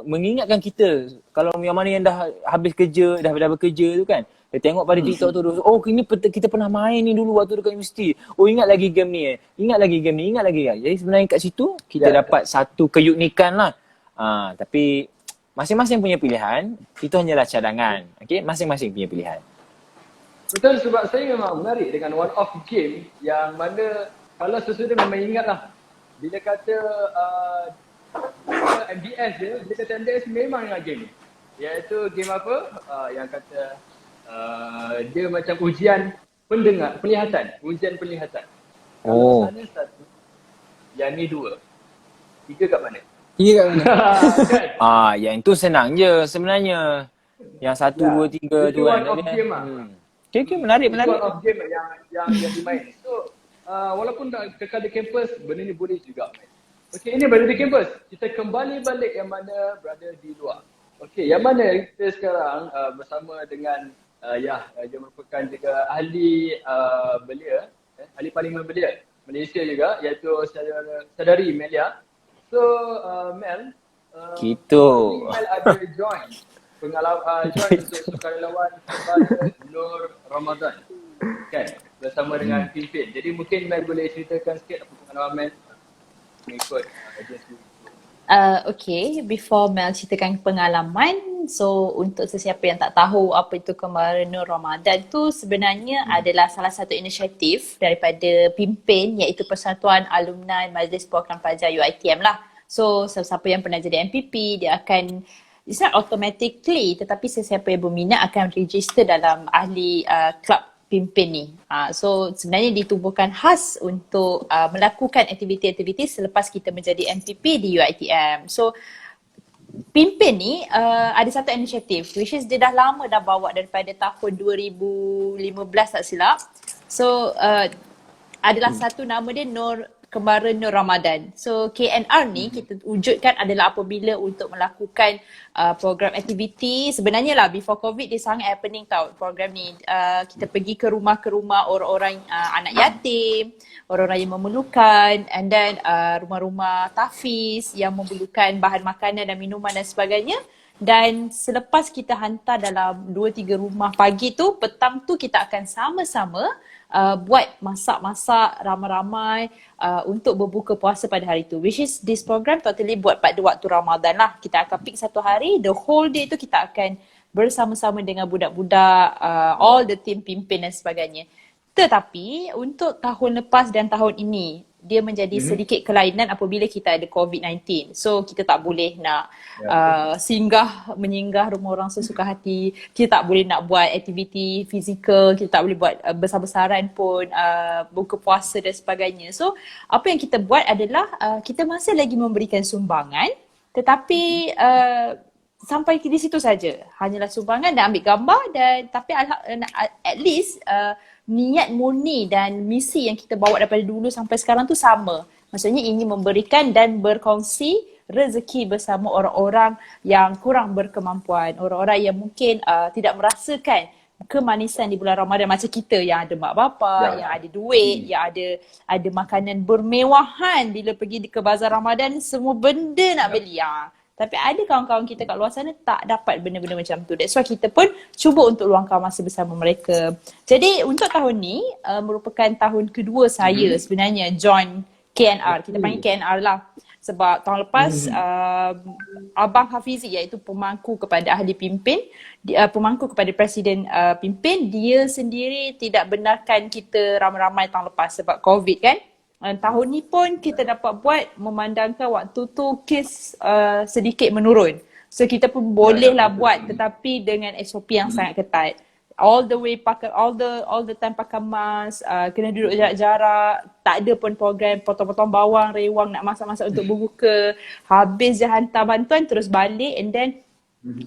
mengingatkan kita kalau yang mana yang dah habis kerja, dah bekerja tu kan. Dia tengok pada TikTok tu, oh ini kita pernah main ni dulu waktu dekat universiti. Oh ingat lagi game ni. Jadi sebenarnya kat situ kita dapat satu keunikan lah. Tapi masing-masing punya pilihan, itu hanyalah cadangan. Okay? Masing-masing punya pilihan. Betul, sebab saya memang menarik dengan one off game yang mana kalau sesuatu memang ingat lah. Bila kata MDS dia, bila kata MDS memang ingat game ni. Iaitu game apa? Yang kata dia macam ujian pendengar, penglihatan. Ujian penglihatan. Oh. Sana satu, yang ni dua. Tiga kat mana? Tiga kat mana? Kan? Yang itu senang je sebenarnya. Yang satu, dua, tiga Itu tu kan. one off game lah. Okay, menarik. Itu one off game yang dimain. So, walaupun tak kekal di kampus, benda ni boleh juga main. Okay, ini berada di kampus. Kita kembali balik yang mana berada di luar. Okay, yang mana kita sekarang bersama dengan dia merupakan juga ahli belia, ahli parlimen belia Malaysia juga, iaitu saudari Melia. So, Mel, Gitu. Mel ada join untuk sukarelawan kepada Nur Ramadan, kan, bersama dengan pimpin. Jadi mungkin Mel boleh ceritakan sikit apa pengalaman Mel mengikut agensi. Okay, before Mel ceritakan pengalaman, so untuk sesiapa yang tak tahu apa itu Kembara Nur Ramadan tu sebenarnya adalah salah satu inisiatif daripada pimpin, iaitu Persatuan Alumni Majlis Program Pelajar UiTM lah. So sesiapa yang pernah jadi MPP, dia akan, it's not automatically, tetapi sesiapa yang berminat akan register dalam ahli klub pimpin ni. So sebenarnya ditubuhkan khas untuk melakukan aktiviti-aktiviti selepas kita menjadi MPP di UiTM. So pimpin ni ada satu inisiatif which is dia dah lama dah bawa daripada tahun 2015 tak silap. So adalah satu nama dia Kembara Nur Ramadan. So KNR ni kita wujudkan adalah apabila untuk melakukan program aktiviti. Sebenarnya lah before COVID dia sangat happening tau program ni. Kita pergi ke rumah orang-orang anak yatim, orang-orang yang memerlukan, and then rumah-rumah tahfiz yang memerlukan bahan makanan dan minuman dan sebagainya. Dan selepas kita hantar dalam 2-3 rumah pagi tu, petang tu kita akan sama-sama buat masak-masak ramai-ramai untuk berbuka puasa pada hari tu. Which is this program totally buat pada waktu Ramadan lah. Kita akan pick satu hari, the whole day tu kita akan bersama-sama dengan budak-budak, all the team pimpin dan sebagainya. Tetapi untuk tahun lepas dan tahun ini, dia menjadi sedikit kelainan apabila kita ada COVID-19. So kita tak boleh nak menyinggah rumah orang sesuka hati. Kita tak boleh nak buat aktiviti fizikal, kita tak boleh buat besar-besaran pun, buka puasa dan sebagainya. So apa yang kita buat adalah kita masih lagi memberikan sumbangan, tetapi sampai di situ saja. Hanyalah sumbangan dan ambil gambar, dan tapi at least niat murni dan misi yang kita bawa daripada dulu sampai sekarang tu sama. Maksudnya ingin memberikan dan berkongsi rezeki bersama orang-orang yang kurang berkemampuan, orang-orang yang mungkin tidak merasakan kemanisan di bulan Ramadan macam kita yang ada mak bapa, yang ada duit, yang ada makanan bermewahan bila pergi ke bazar Ramadan, semua benda nak beli. Tapi ada kawan-kawan kita kat luar sana tak dapat benda-benda macam tu. That's why kita pun cuba untuk luangkan masa bersama mereka. Jadi untuk tahun ni merupakan tahun kedua saya sebenarnya join KNR. Kita panggil KNR lah. Sebab tahun lepas Abang Hafizi, iaitu pemangku kepada ahli pimpin, pemangku kepada presiden pimpin, dia sendiri tidak benarkan kita ramai-ramai tahun lepas sebab COVID kan. Tahun ni pun kita dapat buat memandangkan waktu tu kes sedikit menurun. So kita pun bolehlah buat, tetapi dengan SOP yang sangat ketat. All the way pakai all the time pakai mask, kena duduk jarak-jarak, tak ada pun program potong-potong bawang, rewang nak masak-masak untuk berbuka. Habis je hantar bantuan terus balik, and then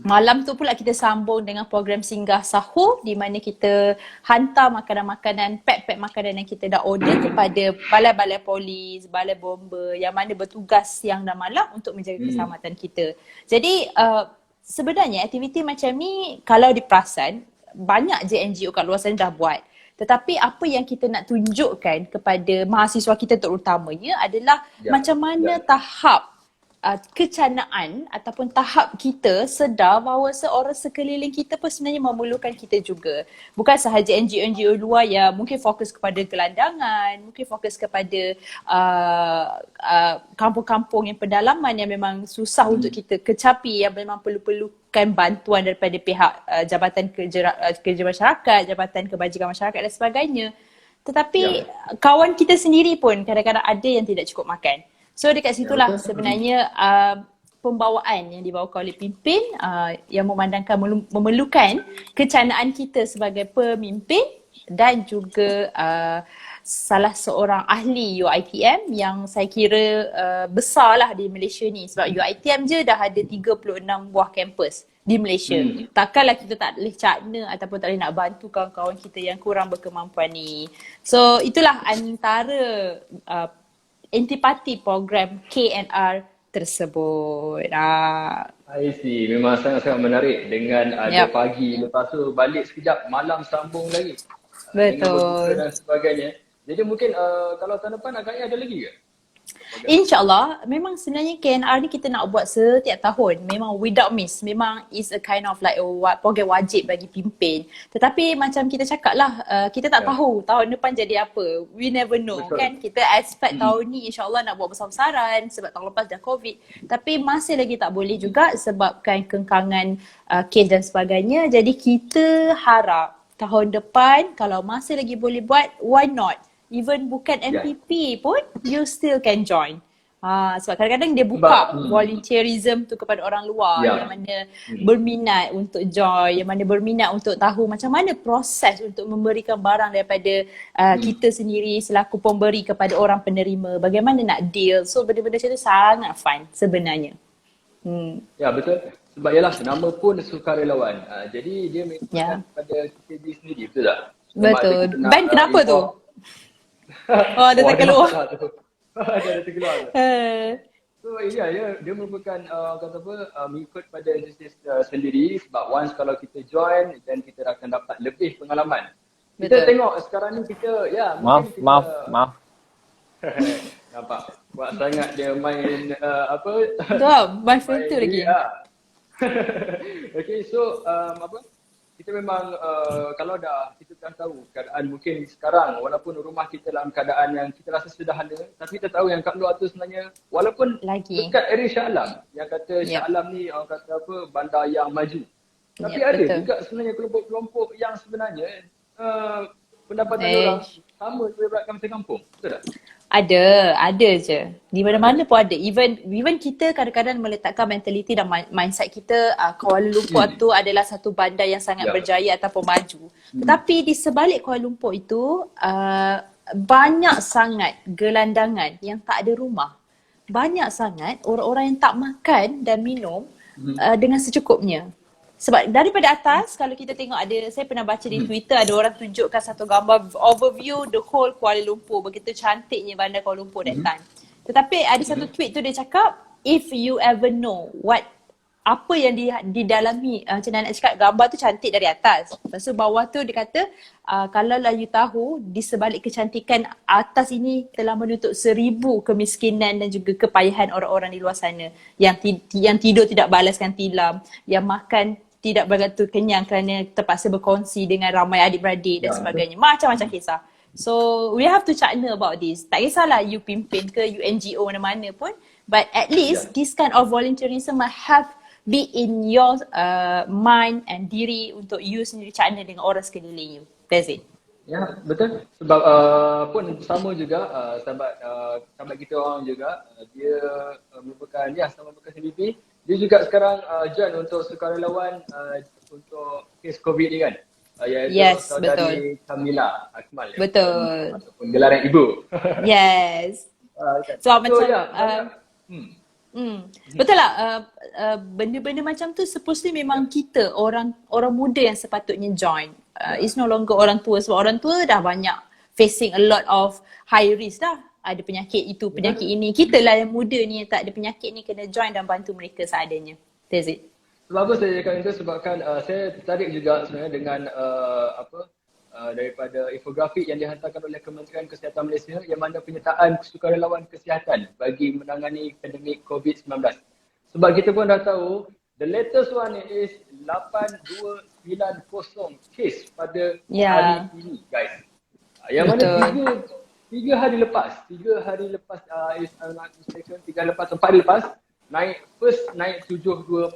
malam tu pula kita sambung dengan program singgah sahur, di mana kita hantar makanan-makanan, pack makanan yang kita dah order kepada balai-balai polis, balai bomba yang mana bertugas siang dan malam untuk menjaga keselamatan kita. Jadi sebenarnya aktiviti macam ni kalau diperasan, banyak je NGO kat luar sana dah buat. Tetapi apa yang kita nak tunjukkan kepada mahasiswa kita terutamanya adalah macam mana tahap kecanaan ataupun tahap kita sedar bahawa seorang sekeliling kita pun sebenarnya memerlukan kita juga. Bukan sahaja NGO-NGO luar yang mungkin fokus kepada gelandangan, mungkin fokus kepada kampung-kampung yang pedalaman yang memang susah untuk kita kecapi, yang memang perlukan bantuan daripada pihak Jabatan Kerja Masyarakat, Jabatan Kebajikan Masyarakat dan sebagainya. Tetapi kawan kita sendiri pun kadang-kadang ada yang tidak cukup makan. So dekat situlah sebenarnya pembawaan yang dibawakan oleh pimpin yang memandangkan memerlukan kecanaan kita sebagai pemimpin dan juga salah seorang ahli UiTM yang saya kira besar lah di Malaysia ni. Sebab UiTM je dah ada 36 buah kampus di Malaysia. Takkanlah kita tak boleh cakna ataupun tak boleh nak bantu kawan-kawan kita yang kurang berkemampuan ni. So itulah antara intipati program KNR tersebut. I see. Memang sangat-sangat menarik dengan ada Yep. pagi, lepas tu balik sekejap, malam sambung lagi. Dengan berbuka Betul. dan sebagainya. Jadi mungkin kalau tahun depan agaknya ada lagi ke? InsyaAllah, memang sebenarnya KNR ni kita nak buat setiap tahun. Memang without miss. Memang is a kind of like program wajib bagi pimpin. Tetapi macam kita cakap lah, kita tak tahu tahun depan jadi apa. We never know. Betul. Kan? Kita expect tahun ni insyaAllah nak buat besar-besaran sebab tahun lepas dah COVID. Tapi masih lagi tak boleh juga sebabkan kengkangan kes dan sebagainya. Jadi kita harap tahun depan kalau masih lagi boleh buat, why not? Even bukan MPP pun, you still can join. Sebab kadang-kadang dia buka volunteerism tu kepada orang luar yang mana berminat untuk join, yang mana berminat untuk tahu macam mana proses untuk memberikan barang daripada kita sendiri selaku pemberi kepada orang penerima. Bagaimana nak deal. So benda-benda macam tu sangat fun sebenarnya. Ya, betul. Sebab yalah nama pun sukarelawan. Jadi dia mengikutkan pada kita diri sendiri, betul tak? Betul. Ben kenapa tu? Oh, dia terkeluar. Dia terkeluar. So dia merupakan kata apa mengikut pada justice sendiri sebab once kalau kita join then kita akan dapat lebih pengalaman. Kita tengok sekarang ni kita Maaf. Nampak buat sangat dia main apa? Betul, main phone tu lagi. Okay, so kita memang kalau dah kita dah tahu keadaan mungkin sekarang walaupun rumah kita dalam keadaan yang kita rasa sederhana, tapi kita tahu yang kat luar tu sebenarnya walaupun Lagi. dekat area Shah Alam yang kata Shah Alam ni orang kata apa bandar yang maju, tapi ada betul. juga sebenarnya kelompok-kelompok yang sebenarnya pendapatan orang sama seperti rakyat kampung kampung, betul tak? Ada je. Di mana-mana pun ada. Even kita kadang-kadang meletakkan mentality dan mindset kita Kuala Lumpur tu adalah satu bandar yang sangat berjaya ataupun maju. Tetapi di sebalik Kuala Lumpur itu banyak sangat gelandangan yang tak ada rumah. Banyak sangat orang-orang yang tak makan dan minum dengan secukupnya. Sebab daripada atas, kalau kita tengok saya pernah baca di Twitter ada orang tunjukkan satu gambar overview the whole Kuala Lumpur. Begitu cantiknya bandar Kuala Lumpur that time. Tetapi ada satu tweet tu dia cakap, if you ever know apa yang didalami, macam mana nak cakap, gambar tu cantik dari atas. Lepas tu bawah tu dia kata, kalau lah you tahu, di sebalik kecantikan atas ini telah menutup 1000 kemiskinan dan juga kepayahan orang-orang di luar sana. Yang tidur tidak balaskan tilam, yang makan tidak bergantung kenyang kerana terpaksa berkongsi dengan ramai adik-beradik dan sebagainya. Macam-macam kisah. So, we have to cakna about this. Tak kisahlah you pimpin ke, you NGO mana-mana pun. But at least, this kind of volunteerism have be in your mind and diri untuk you sendiri cakna dengan orang sekeliling you. That's it. Ya, betul. Sebab pun sama juga sahabat kita orang juga dia merupakan sahabat bekas MVP. Dia juga sekarang join untuk sukarelawan untuk kes COVID ni kan. Yes, saudari Kamila Akmal. Betul. Ataupun gelaran ibu. Yes. So macam betul lah, benda-benda macam tu supposedly memang kita orang muda yang sepatutnya join. It's no longer orang tua sebab orang tua dah banyak facing a lot of high risk dah. Ada penyakit itu, penyakit ini. Kita lah yang muda ni yang tak ada penyakit ni kena join dan bantu mereka seadanya. That's it. Sebab apa saya cakap itu sebabkan saya tertarik juga sebenarnya dengan daripada infografik yang dihantarkan oleh Kementerian Kesihatan Malaysia yang mana penyertaan sukarelawan kesihatan bagi menangani pandemik COVID-19. Sebab kita pun dah tahu, the latest one is 8290 kes pada hari ini guys. Yang mana tiga hari lepas, 4 hari lepas, naik 72++.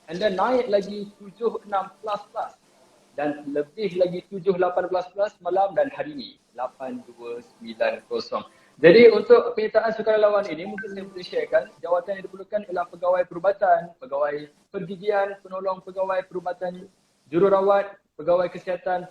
And then naik lagi 76++. Dan lebih lagi 78++ malam dan hari ini 8290. Jadi untuk penyertaan sukarelawan ini mungkin saya boleh sharekan jawatan yang diperlukan ialah pegawai perubatan, pegawai pergigian, penolong pegawai perubatan, jururawat, pegawai kesihatan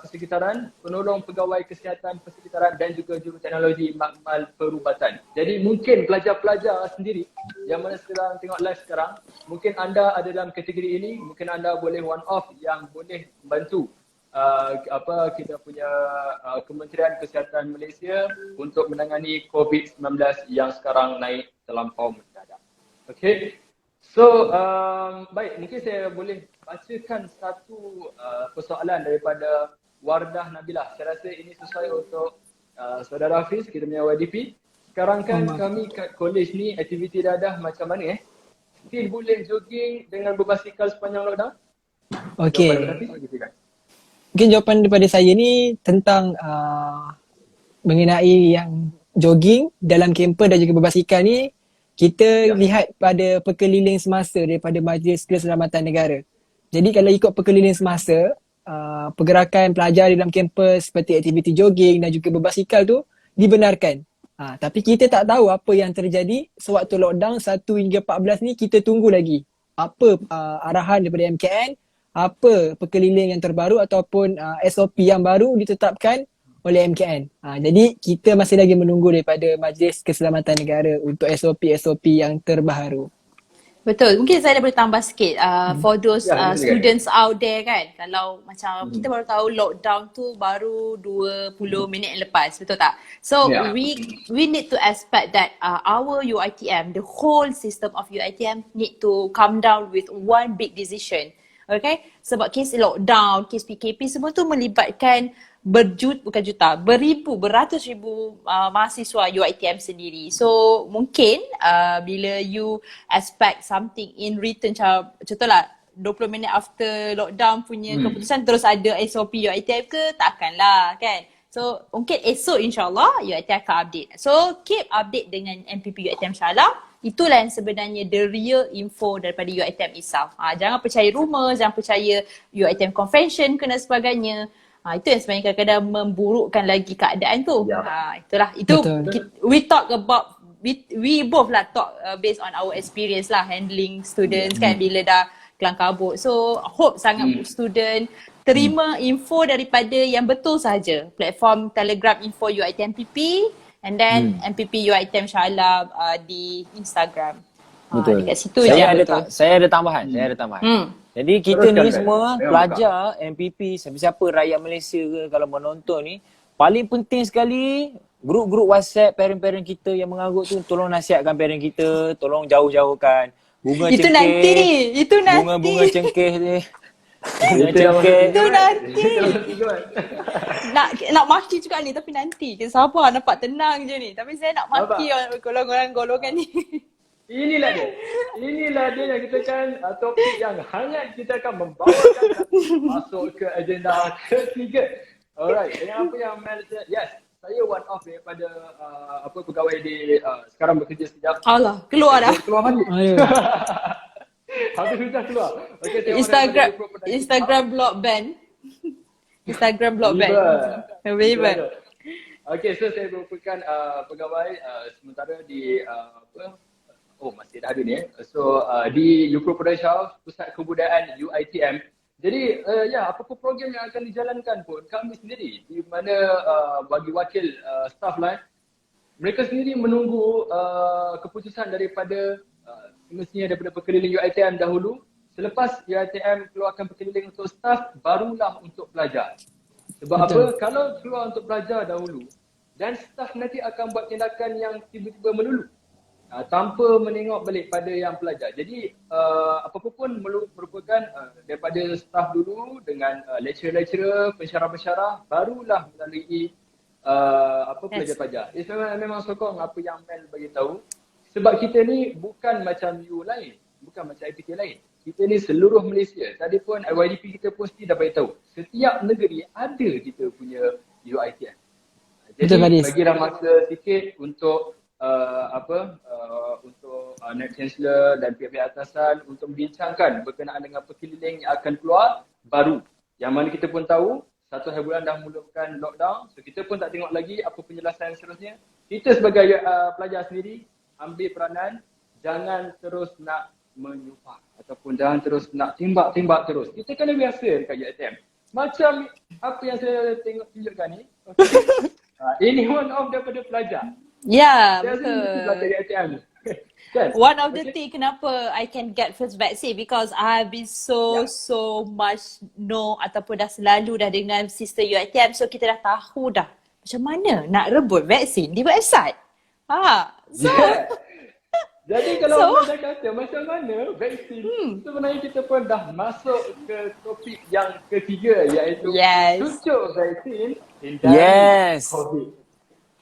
persekitaran, penolong pegawai kesihatan persekitaran dan juga juruteknologi makmal perubatan. Jadi mungkin pelajar-pelajar sendiri yang mana sedang tengok live sekarang, mungkin anda ada dalam kategori ini, mungkin anda boleh one off yang boleh membantu kita punya Kementerian Kesihatan Malaysia untuk menangani COVID-19 yang sekarang naik terlampau mendadak. Okay. So, baik, mungkin saya boleh bacakan satu persoalan daripada Wardah Nabilah. Saya rasa ini sesuai untuk Saudara Hafiz, kita punya YDP. Sekarang kan kami kat college ni aktiviti dadah macam mana Still boleh jogging dengan berbasikal sepanjang lockdown? Okey. Jawapan Hafiz, silakan. Mungkin jawapan daripada saya ni tentang mengenai yang jogging dalam kempen dan juga berbasikal ni, kita lihat pada perkeliling semasa daripada Majlis Keselamatan Negara. Jadi kalau ikut perkeliling semasa, pergerakan pelajar di dalam kampus seperti aktiviti jogging dan juga berbasikal tu dibenarkan. Tapi kita tak tahu apa yang terjadi sewaktu lockdown 1 hingga 14 ni, kita tunggu lagi apa arahan daripada MKN, apa perkeliling yang terbaru ataupun SOP yang baru ditetapkan oleh MKN. Jadi kita masih lagi menunggu daripada Majlis Keselamatan Negara untuk SOP-SOP yang terbaru. Betul. Mungkin saya boleh tambah sikit for those students out there kan. Kalau macam kita baru tahu lockdown tu baru 20 minit yang lepas, betul tak? So we need to expect that our UiTM, the whole system of UiTM need to come down with one big decision. Okay? Sebab kes lockdown, kes PKP semua tu melibatkan beratus ribu mahasiswa UiTM sendiri. So mungkin bila you expect something in return, contohlah 20 minit after lockdown punya keputusan terus ada SOP UiTM ke, takkanlah kan. So mungkin esok insyaAllah UiTM akan update. So keep update dengan MPP UiTM Shah. Itulah yang sebenarnya the real info daripada UiTM itself. Jangan percaya rumours, jangan percaya UiTM convention ke dan sebagainya. Itu yang sebenarnya kadang-kadang memburukkan lagi keadaan tu. Itulah. Itu we talk about, we both lah talk based on our experience lah handling students kan bila dah kelang kabut. So hope sangat student terima info daripada yang betul saja. Platform Telegram info UiTM PP and then MPP UiTM Shah Alam di Instagram. Betul. Dekat situ saya ada tambahan. Jadi kita ni semua pelajar MPP, siapa rakyat Malaysia ke kalau menonton ni, paling penting sekali grup-grup WhatsApp parent-parent kita yang mengarut tu, tolong nasihatkan parent kita, tolong jauh-jauhkan bunga cengkeh. Itu nanti. Bunga-bunga cengkeh ni. Itu nanti. Nak maki juga ni tapi nanti. Kita sabar, nampak tenang je ni. Tapi saya nak maki golongan ni. Inilah dia yang kita kan topik yang hangat kita akan membawakan masuk ke agenda ketiga. Alright, dengan apa yang Mel said, yes, saya one off daripada pegawai di sekarang bekerja sekejap. Allah, keluar dah. Keluar balik. Habis sudah keluar. Okay, Instagram block ban. Instagram block ban. Waiver. Okay, so saya merupakan pegawai sementara di masih ada ni So di Yukro Prudential Pusat Kebudayaan UiTM. Jadi apa-apa program yang akan dijalankan pun kami sendiri di mana bagi wakil staff lain, mereka sendiri menunggu keputusan daripada semestinya daripada perkeliling UiTM dahulu. Selepas UiTM keluarkan perkeliling untuk staff, barulah untuk pelajar. Sebab apa? Kalau keluar untuk pelajar dahulu dan staff nanti akan buat tindakan yang tiba-tiba melulu tanpa menengok balik pada yang pelajar. Jadi apa-apa pun merupakan daripada staff dulu dengan lecturer-lecturer, pensyarah-pensyarah, barulah melalui pelajar-pelajar. Memang sokong apa yang Mel bagi tahu. Sebab kita ni bukan macam U lain, bukan macam IPT lain. Kita ni seluruh Malaysia. Tadi pun YDP kita pasti dah bagi tahu. Setiap negeri ada kita punya UiTM. Jadi bagilah masa sikit untuk untuk Naib Chancellor dan pihak-pihak atasan untuk membincangkan berkenaan dengan perkeliling yang akan keluar baru. Yang mana kita pun tahu 1 hari bulan dah mulakan lockdown. So kita pun tak tengok lagi apa penjelasan seterusnya. Kita sebagai pelajar sendiri ambil peranan, jangan terus nak menyupah ataupun jangan terus nak tembak-tembak terus. Kita kena biasa dekat UiTM. macam apa yang saya tengok tunjukkan ni. Okay. Ini one of daripada pelajar. Ya, Saya rasa mesti belajar betul. di ATM ni. Kan? One of the thing kenapa I can get first vaccine because I've been so much ataupun dah selalu dah dengan sister UiTM, so kita dah tahu dah macam mana nak rebut vaksin di website. So Jadi kalau So? orang dah kata macam mana vaksin, sebenarnya kita pun dah masuk ke topik yang ketiga, iaitu Yes. cucuk vaksin Yes. COVID.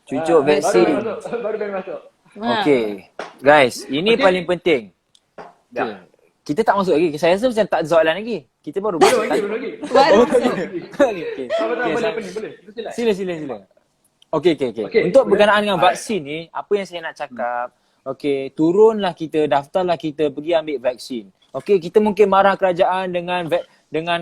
Cucuk vaksin. Baru masuk. Okay. Guys, ini Okay. paling penting. Ya. Okay. Kita tak masuk lagi. Saya rasa macam tak ada soalan lagi. Kita baru Belum lagi. Baru Okay. Boleh. Sila. Okay. Okey, Untuk boleh? berkenaan dengan vaksin ni, apa yang saya nak cakap, okay, turunlah kita, daftarlah kita pergi ambil vaksin. Okay, kita mungkin marah kerajaan dengan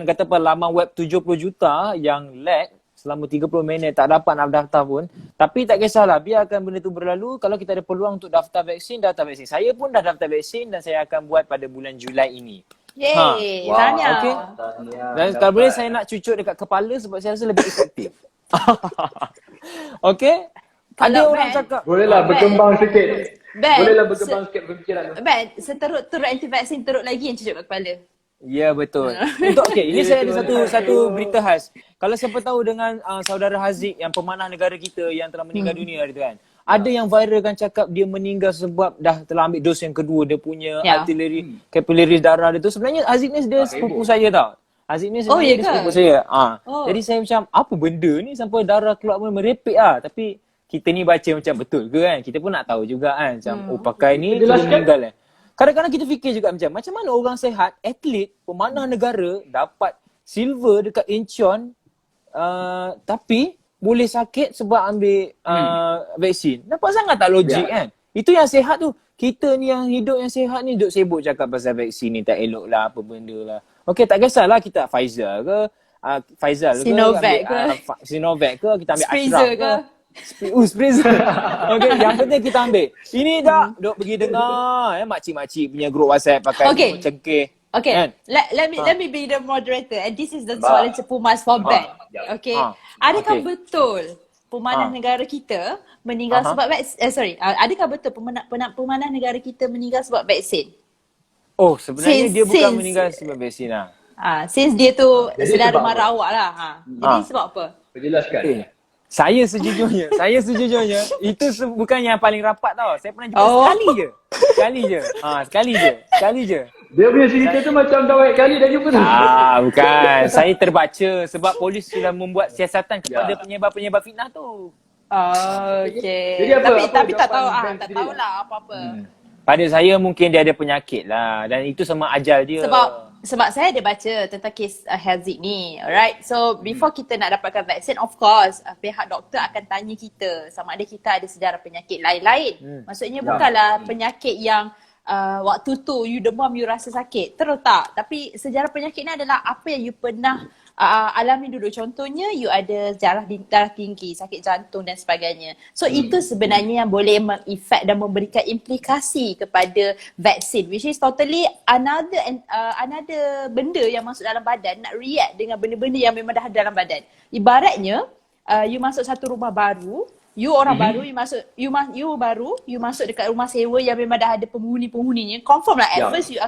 kata apa, laman web 70 juta yang lag selama 30 minit tak dapat nak daftar pun. Tapi tak kisahlah, biarkan benda tu berlalu. Kalau kita ada peluang untuk daftar vaksin. Saya pun dah daftar vaksin dan saya akan buat pada bulan Julai ini. Yeay, Wow, tahniah. okay. Dan kalau boleh saya nak cucuk dekat kepala sebab saya rasa lebih efektif. Okay? Ada Kalau orang Ben- cakap, Bolehlah berkembang sikit. Ben, Bolehlah berkembang sikit pemikiran tu. Ben, seteruk-teruk anti-vaksin teruk lagi yang cucuk kat kepala. ya betul. Untuk ini saya ada satu berita khas. Kalau siapa tahu dengan saudara Haziq yang pemanah negara kita yang telah meninggal dunia hari tu kan. Ada yang viralkan cakap dia meninggal sebab dah telah ambil dos yang kedua dia punya Ya. artileri capillaries darah dia tu. Sebenarnya Haziq ni dia sepupu saya tau. Haziq ni sebenarnya ya dia ke? sepupu saya. Oh. Jadi saya macam apa benda ni sampai darah keluar pun merepek Tapi kita ni baca macam betul ke kan? Kita pun nak tahu juga kan. Macam pakai ni terus Jelaskan. meninggal Kadang-kadang kita fikir juga macam mana orang sehat, atlet, pemanah negara dapat silver dekat Incheon tapi boleh sakit sebab ambil vaksin. Nampak sangat tak logik kan? Itu yang sehat tu. Kita ni yang hidup yang sehat ni duk sibuk cakap pasal vaksin ni tak elok lah, apa benda lah. Okey, tak kisahlah kita Pfizer ke, Faizal ke, Sinovac ambil, Sinovac ke, kita ambil Spritzer Ashraf ke. Spritzer. Okay, yang penting kita ambil. Ini dah duk pergi dengar makcik-makcik punya grup WhatsApp pakai Okay. cengkeh. Okay, Kan? let me be the moderator and this is the soalan cepumas for Ben. Okay, adakah Okay. betul pemanah negara kita meninggal sebab vaksin? Adakah betul pemanah negara kita meninggal sebab vaksin? Oh, sebenarnya dia bukan Since- meninggal sebab vaksin lah. Since dia tu Jadi saudara sebab mara awak lah. Jadi sebab apa? Perjelaskan. Okay. Saya sejujurnya itu bukan yang paling rapat tau. Saya pernah jumpa sekali je. Dia punya cerita tu macam dah banyak kali dah jumpa tu. Bukan. Saya terbaca sebab polis sudah membuat siasatan kepada penyebar-penyebar fitnah tu. Okay. Jadi apa Tapi tak jawapan tahu Ben tak sendiri? tahulah apa-apa. Pada saya mungkin dia ada penyakit lah dan itu sama ajal dia. Sebab saya ada baca tentang kes Haziq ni, alright? So before kita nak dapatkan vaksin, of course pihak doktor akan tanya kita sama ada kita ada sejarah penyakit lain-lain. Maksudnya bukanlah penyakit yang waktu tu you demam you rasa sakit, terus tak. Tapi sejarah penyakit ni adalah apa yang you pernah alami dulu. Contohnya you ada darah tinggi, sakit jantung dan sebagainya. So itu sebenarnya yang boleh mengefek dan memberikan implikasi kepada vaksin, which is totally another benda yang masuk dalam badan nak react dengan benda-benda yang memang dah ada dalam badan. Ibaratnya you masuk satu rumah baru, you orang baru, you masuk dekat rumah sewa yang memang dah ada penghuni-penghuninya. Confirm lah at first you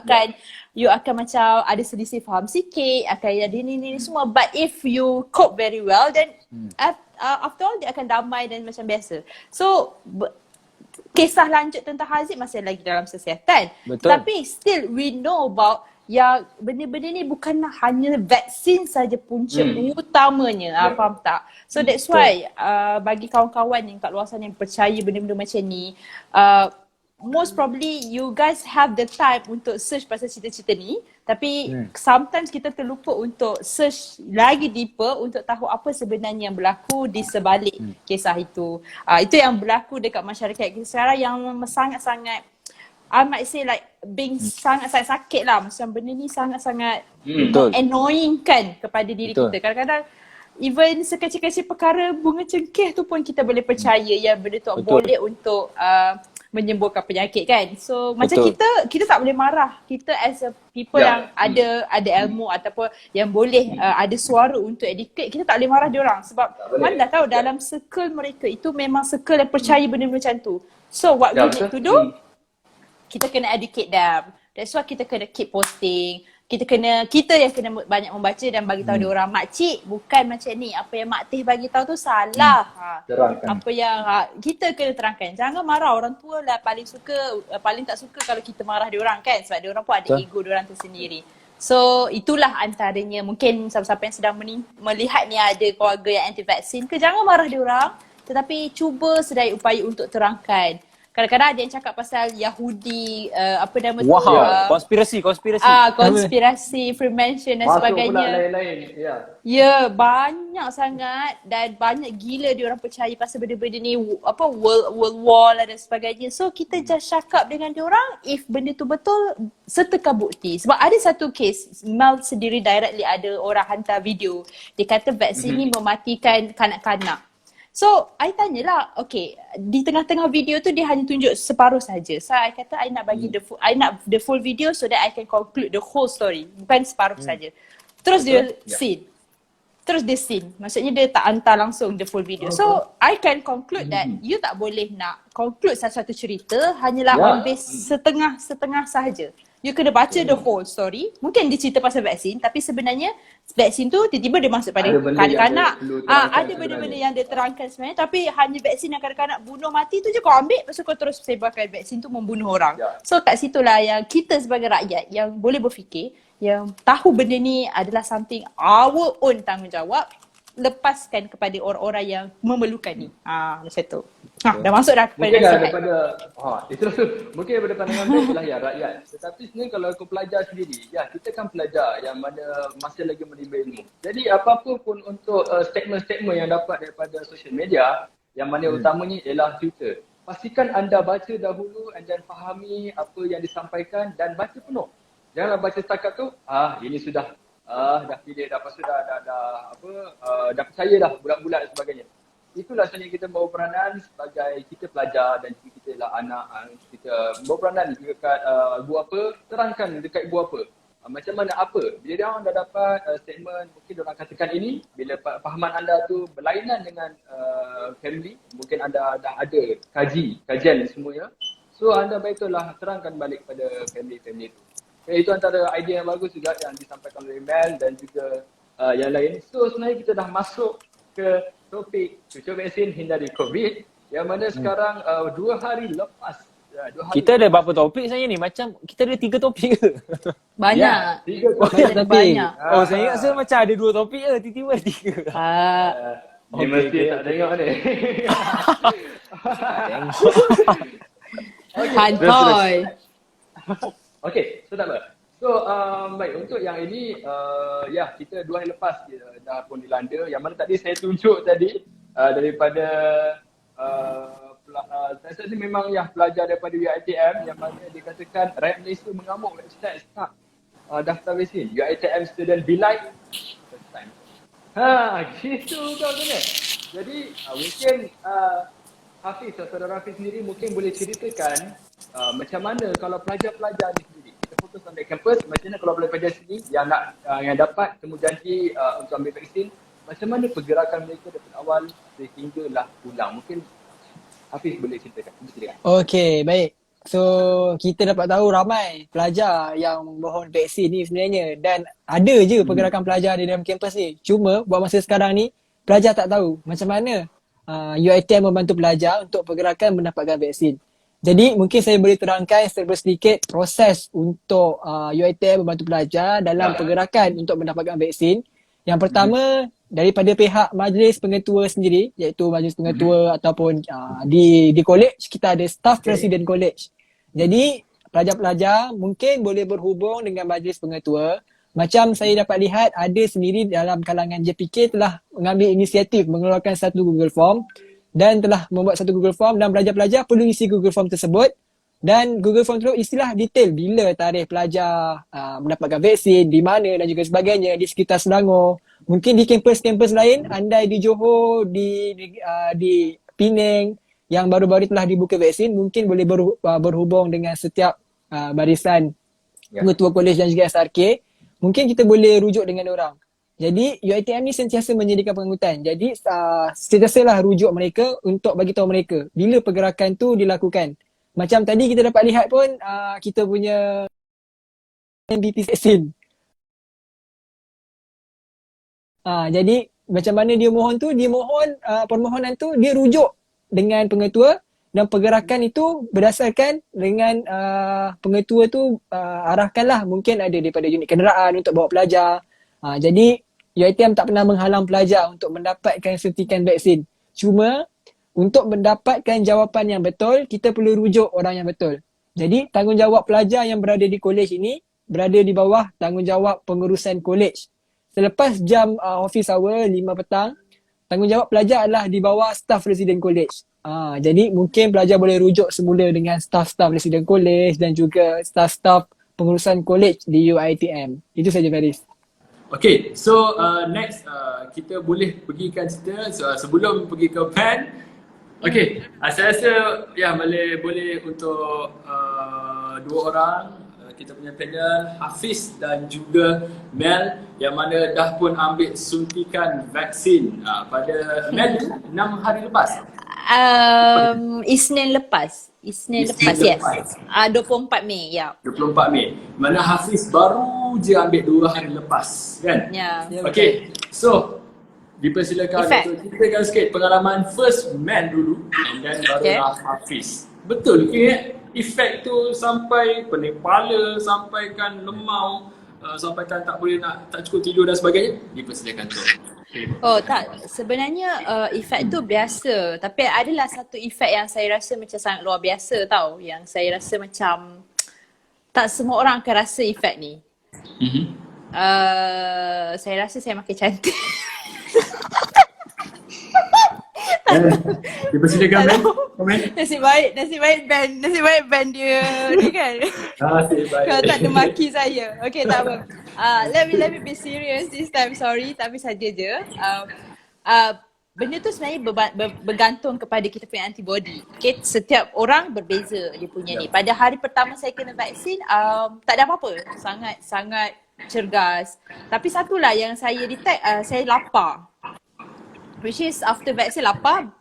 akan macam ada selisih faham sikit, akan ada ni semua. But if you cope very well, then after all dia akan damai dan macam biasa. So kisah lanjut tentang Haziq masih lagi dalam siasatan. Betul. Tapi still we know about yang benda-benda ni bukanlah hanya vaksin saja punca utamanya. Faham tak? So that's why bagi kawan-kawan yang kat luar sana yang percaya benda-benda macam ni, most probably you guys have the time untuk search pasal cerita-cerita ni, tapi sometimes kita terlupa untuk search lagi deeper untuk tahu apa sebenarnya yang berlaku di sebalik kisah itu. Itu yang berlaku dekat masyarakat kita sekarang yang sangat-sangat, I might say like being sangat-sangat sakit lah. Macam benda ni sangat-sangat annoying kan kepada diri kita. Kadang-kadang even sekecil-kecil perkara bunga cengkeh tu pun kita boleh percaya yang benda tu boleh untuk menyembuhkan penyakit kan. So macam Betul. kita tak boleh marah. Kita as a people yang ada ilmu ataupun yang boleh ada suara untuk educate, kita tak boleh marah diorang sebab mana dah tahu dalam circle mereka itu memang circle yang percaya benda-benda macam tu. So what we need to do, kita kena educate them. That's why kita kena keep posting. Kita yang kena banyak membaca dan bagi tahu dia orang, makcik bukan macam ni. Apa yang Mak Teh bagi tahu tu salah. Terangkan. Apa yang kita kena terangkan. Jangan marah, orang tua lah paling tak suka kalau kita marah dia orang kan, sebab dia orang pun ada ego dia orang tersendiri. So itulah antaranya, mungkin siapa-siapa yang sedang melihat ni ada keluarga yang anti vaksin ke, jangan marah dia orang, tetapi cuba sedaya upaya untuk terangkan. Kadang-kadang ada yang cakap pasal Yahudi, apa nama tu? Konspirasi. Konspirasi, Freemason dan Masuk sebagainya. pula lain-lain. Ya, banyak sangat dan banyak gila diorang percaya pasal benda-benda ni, world war lah dan sebagainya. So kita just cakap dengan diorang if benda tu betul sertakan bukti. Sebab ada satu case, Mel sendiri directly ada orang hantar video. Dia kata vaksin ni mematikan kanak-kanak. So, I tanyalah, okay, di tengah-tengah video tu dia hanya tunjuk separuh saja. So, I kata I nak bagi the full video so that I can conclude the whole story. Bukan separuh saja. Terus dia scene. Maksudnya dia tak hantar langsung the full video. So, I can conclude that you tak boleh nak conclude satu-satu cerita hanyalah on base setengah sahaja. You kena baca the whole story. Mungkin dia cerita pasal vaksin, tapi sebenarnya vaksin tu tiba-tiba dia masuk pada kanak-kanak. Ada benda-benda yang dia terangkan sebenarnya, tapi hanya vaksin yang kanak-kanak bunuh mati tu je kau ambil, lepas tu kau terus sebarkan vaksin tu membunuh orang. So kat situlah yang kita sebagai rakyat yang boleh berfikir, yang tahu benda ni adalah something our own tanggungjawab, lepaskan kepada orang-orang yang memerlukan ni. Macam tu. Dah masuk dah kepada mungkin nasihat. daripada mungkin daripada pandangan saya adalah ya rakyat. Tetapi sebenarnya kalau aku pelajar sendiri, kita kan pelajar yang mana masih lagi menerima ilmu. Jadi apa-apa pun untuk statement-statement yang dapat daripada social media, yang mana utamanya ialah Twitter, pastikan anda baca dahulu dan fahami apa yang disampaikan dan baca penuh. Janganlah baca setakat tu, ini sudah dah pilih, dah pasal dah percaya dah bulat-bulat dan sebagainya. Itulah sebenarnya kita bawa peranan sebagai kita pelajar dan juga kita lah anak, kita bawa peranan dekat ibu apa, terangkan dekat ibu apa. Macam mana apa, bila dia orang dah dapat statement, mungkin dia orang katakan ini, bila fahaman anda tu berlainan dengan family, mungkin anda dah ada kajian semuanya. So anda baiklah terangkan balik pada family itu. Itu antara idea yang bagus juga yang disampaikan oleh Mel dan juga yang lain. So sebenarnya kita dah masuk ke topik cucuk vaksin hindari COVID, yang mana sekarang 2 hari lepas. Kita ada berapa topik saya ni? Macam kita ada 3 topik ke? Banyak. 3 topik. Banyak. Saya rasa macam ada 2 topik ke? Tiba-tiba ada 3. Dia mesti tak tengok ni. Hantoy. Okay, so tak apa. So baik, untuk yang ini kita 2 hari lepas dah pun dilanda. Yang mana tadi saya tunjuk tadi daripada saya rasa memang pelajar daripada UiTM yang mana dikatakan rakyat Malaysia mengamuk website start daftar vaksin. UiTM student be like first time. Gitu kau sebenarnya. Jadi mungkin Hafiz, saudara Hafiz sendiri mungkin boleh ceritakan macam mana kalau pelajar-pelajar ni sendiri. Kita fokus sampai kampus, macam mana kalau pelajar sini yang dapat temu janji untuk ambil vaksin, macam mana pergerakan mereka daripada awal sehinggalah pulang. Mungkin Hafiz boleh ceritakan. Okey, baik. So, kita dapat tahu ramai pelajar yang mohon vaksin ni sebenarnya, dan ada je pergerakan pelajar di dalam kampus ni. Cuma buat masa sekarang ni, pelajar tak tahu macam mana UiTM membantu pelajar untuk pergerakan mendapatkan vaksin. Jadi mungkin saya boleh terangkan serba sedikit proses untuk UiTM membantu pelajar dalam pergerakan untuk mendapatkan vaksin. Yang pertama, daripada pihak majlis pengetua sendiri, iaitu majlis pengetua ataupun di college, kita ada staff president college. Jadi pelajar-pelajar mungkin boleh berhubung dengan majlis pengetua. Macam saya dapat lihat, ada sendiri dalam kalangan JPK telah mengambil inisiatif mengeluarkan satu Google Form dan telah membuat satu Google Form, dan pelajar-pelajar perlu isi Google Form tersebut, dan Google Form tu isilah detail bila tarikh pelajar mendapatkan vaksin, di mana dan juga sebagainya, di sekitar Selangor. Mungkin di kampus-kampus lain, andai di Johor, di Penang, yang baru-baru telah dibuka vaksin mungkin boleh berhubung dengan setiap barisan pengetua kolej dan juga SRK. Mungkin kita boleh rujuk dengan orang. Jadi UiTM ni sentiasa menyediakan pengangkutan. Jadi sentiasalah rujuk mereka untuk bagi tahu mereka bila pergerakan tu dilakukan. Macam tadi kita dapat lihat pun kita punya MVP vaksin. Jadi macam mana dia mohon tu, dia mohon permohonan tu dia rujuk dengan pengetua dan pergerakan itu berdasarkan dengan pengetua tu arahkanlah, mungkin ada daripada unit kenderaan untuk bawa pelajar. Jadi UiTM tak pernah menghalang pelajar untuk mendapatkan suntikan vaksin. Cuma untuk mendapatkan jawapan yang betul, kita perlu rujuk orang yang betul. Jadi tanggungjawab pelajar yang berada di kolej ini berada di bawah tanggungjawab pengurusan kolej. Selepas jam office hour 5 petang, tanggungjawab pelajar adalah di bawah staf residen kolej. Jadi mungkin pelajar boleh rujuk semula dengan staf-staf residen kolej dan juga staf-staf pengurusan kolej di UiTM. Itu saja Faris. Okay, so next kita boleh pergikan cerita sebelum pergi ke pen. Okay, saya rasa ya boleh untuk dua orang kita punya panel, Hafiz dan juga Mel, yang mana dah pun ambil suntikan vaksin pada Mel 6 hari lepas. Isnin lepas, yes. 24 Mei, ya. 24 Mei. Mana Hafiz baru je ambil 2 hari lepas, kan? Ya. Okay, so dipersilakan untuk ceritakan sikit pengalaman first man dulu and then barulah Hafiz. Betul ke efek tu sampai pening kepala, sampaikan lemau, sampaikan tak cukup tidur dan sebagainya? Dipersilakan tu. Oh tak, sebenarnya efek tu biasa, tapi adalah satu efek yang saya rasa macam sangat luar biasa tau, yang saya rasa macam tak semua orang akan rasa efek ni. Saya rasa saya makin cantik. Dipersilakan Ben, komen. Nasib baik band dia ni kan. Nasib baik. Kalau tak dia maki saya. Okay, tak apa. Let me be serious this time, sorry, tapi saja je. Benda tu sebenarnya bergantung kepada kita punya antibody. Okay, setiap orang berbeza dia punya ni. Pada hari pertama saya kena vaksin, tak ada apa-apa. Sangat cergas. Tapi satulah yang saya detect, saya lapar. Which is after vaksin lapar,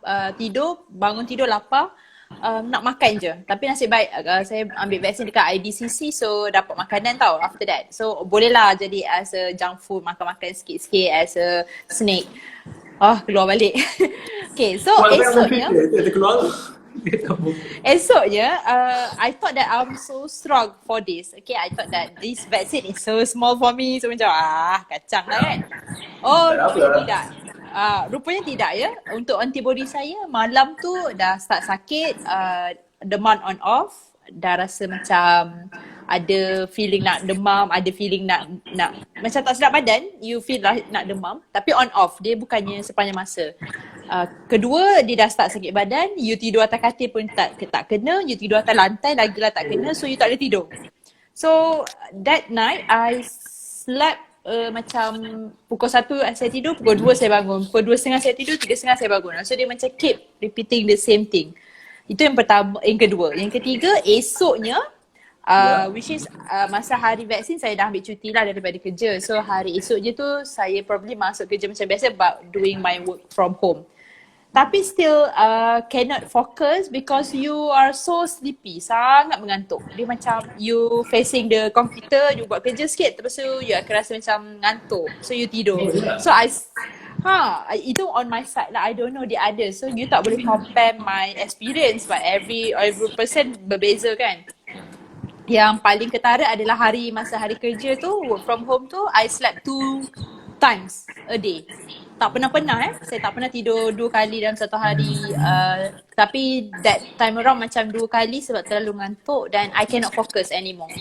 bangun tidur lapar, nak makan je. Tapi nasib baik saya ambil vaksin dekat IDCC, so dapat makanan tau after that. So bolehlah jadi as a junk food, makan-makan sikit-sikit as a snack. Keluar balik. Okay, so esoknya I thought that I'm so strong for this. Okay, I thought that this vaccine is so small for me. So macam kacang lah kan. Rupanya tidak. Rupanya tidak ya. Untuk antibody saya malam tu dah start sakit, demam on off, dah rasa macam ada feeling nak demam, ada feeling nak macam tak sedap badan, you feel lah nak demam, tapi on off, dia bukannya sepanjang masa. Kedua, dia dah start sakit badan, you tidur atas katil pun tak kena, you tidur atas lantai lagilah tak kena, so you tak boleh tidur. So that night I slept macam pukul 1 saya tidur, pukul 2 saya bangun, pukul 2.30 saya tidur, 3.30 saya bangun. So dia macam keep repeating the same thing. Itu yang pertama, yang kedua. Yang ketiga, esoknya which is masa hari vaksin saya dah ambil cuti lah daripada kerja. So hari esok je tu saya probably masuk kerja macam biasa but doing my work from home. Tapi still cannot focus because you are so sleepy, sangat mengantuk. Dia macam you facing the computer, you buat kerja sikit, terus you akan rasa macam ngantuk. So you tidur. So itu on my side lah, I don't know the others. So you tak boleh compare my experience, but every person berbeza kan. Yang paling ketara adalah masa hari kerja tu, work from home tu, I slept 2 times a day. Tak pernah saya tak pernah tidur 2 kali dalam satu hari. Tapi that time around macam 2 kali sebab terlalu ngantuk dan I cannot focus anymore.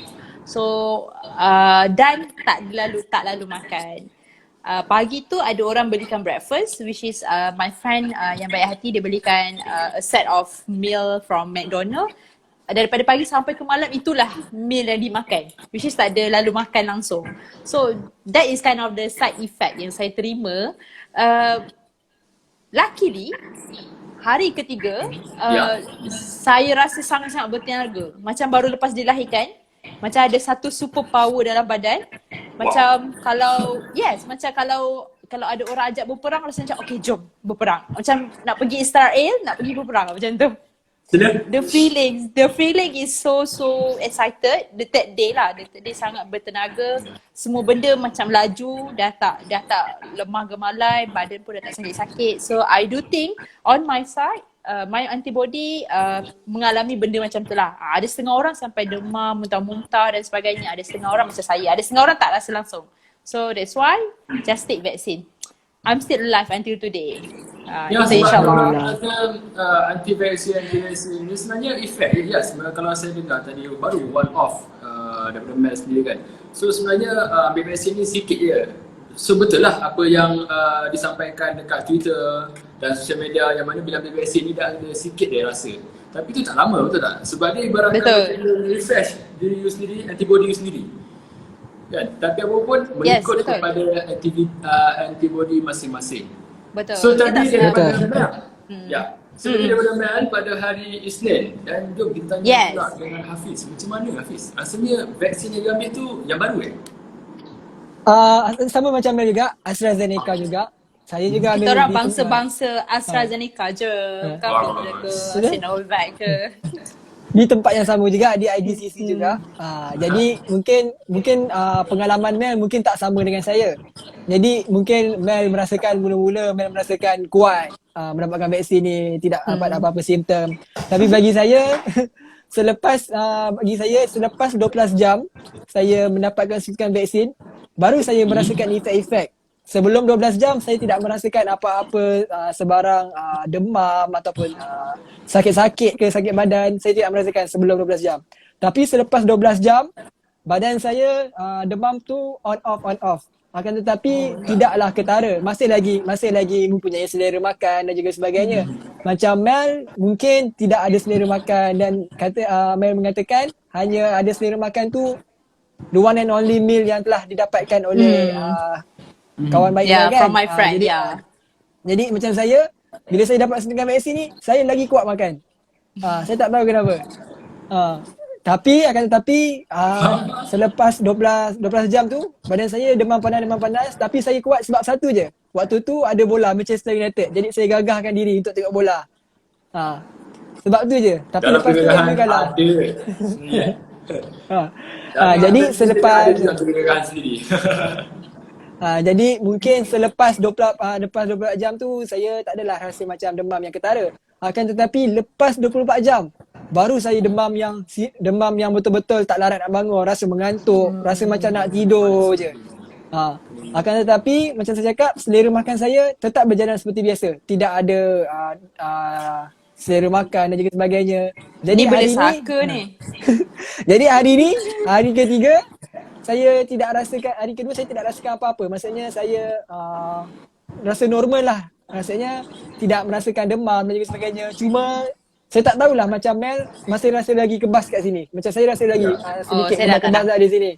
So dan tak lalu makan. Pagi tu ada orang belikan breakfast, which is my friend yang baik hati, dia belikan a set of meal from McDonald's. Daripada pagi sampai ke malam itulah meal yang dimakan, which is tak ada lalu makan langsung. So that is kind of the side effect yang saya terima. Luckily hari ketiga Ya. saya rasa sangat-sangat bertenaga. Macam baru lepas dilahirkan, macam ada satu super power dalam badan. Macam macam kalau ada orang ajak berperang, rasa macam okay jom berperang. Macam nak pergi Israel, nak pergi berperang macam tu. Sedap. The feeling is so excited. The third day sangat bertenaga. Semua benda macam laju, dah tak lemah gemalai, badan pun dah tak sakit-sakit. So I do think on my side, my antibody mengalami benda macam tu lah. Ada setengah orang sampai demam, muntah-muntah dan sebagainya. Ada setengah orang macam saya. Ada setengah orang tak rasa langsung. So that's why just take vaccine. I'm still alive until today. Ya, Kita insyaAllah. anti-vaksin ni sebenarnya efek dia. Sebenarnya kalau saya dengar tadi baru one off daripada Mel sendiri kan. So sebenarnya ambil vaksin ni sikit je. So betul lah apa yang disampaikan dekat Twitter dan sosial media yang mana bila ambil vaksin ni dah ada sikit dia rasa. Tapi tu tak lama, betul tak? Sebab dia ibaratkan refresh diri you sendiri, antibody you sendiri. Kan? Tapi apa pun mengikut kepada antibody masing-masing. Betul. So tadi daripada Betul. Mel. Ya. So tadi daripada Mel pada hari Isnin dan jom kita tanya pula dengan Hafiz. Macam mana Hafiz? Rasanya vaksin yang dia ambil tu yang baru Sama macam Mel juga, AstraZeneca juga. Saya juga Kita ambil orang di bangsa-bangsa AstraZeneca je. Bukan Pfizer ke Sinovac ke. di tempat yang sama juga, di IDCC juga. Jadi mungkin pengalaman Mel mungkin tak sama dengan saya. Jadi mungkin Mel merasakan mula-mula Mel merasakan kuat mendapatkan vaksin ni, tidak dapat apa-apa simptom. Tapi bagi saya selepas 12 jam saya mendapatkan suntikan vaksin, baru saya merasakan efek-efek. Sebelum 12 jam saya tidak merasakan apa-apa sebarang demam ataupun sakit-sakit ke sakit badan. Saya tidak merasakan sebelum 12 jam. Tapi selepas 12 jam badan saya demam tu on off. Akan tetapi tidaklah ketara. Masih lagi mempunyai selera makan dan juga sebagainya. Macam Mel mungkin tidak ada selera makan dan Mel mengatakan hanya ada selera makan tu the one and only meal yang telah didapatkan oleh kawan baik Mel kan. From my friend, Jadi macam saya, bila saya dapat suntikan vaksin ni, saya lagi kuat makan. Saya tak tahu kenapa. Tapi selepas 12 jam tu, badan saya demam panas, tapi saya kuat sebab satu je. Waktu tu ada bola Manchester United. Jadi saya gagahkan diri untuk tengok bola. Sebab tu je. Tapi dalam lepas tu kegagahan kalah. ada. Jadi selepas ada kegagahan sendiri. jadi mungkin selepas 24 jam tu saya tak adalah rasa macam demam yang ketara. Akan tetapi lepas 24 jam baru saya demam yang betul-betul tak larat nak bangun, rasa mengantuk, rasa macam nak tidur je. Akan tetapi macam saya cakap, selera makan saya tetap berjalan seperti biasa. Tidak ada selera makan dan juga sebagainya. Jadi Ni hari benda saka ni. Jadi hari ketiga saya tidak rasakan, hari kedua saya tidak rasakan apa-apa. Maksudnya saya rasa normal lah. Maksudnya tidak merasakan demam dan juga sebagainya. Cuma saya tak tahulah macam Mel masih rasa lagi kebas kat sini. Macam saya rasa lagi sedikit kebas lah di sini.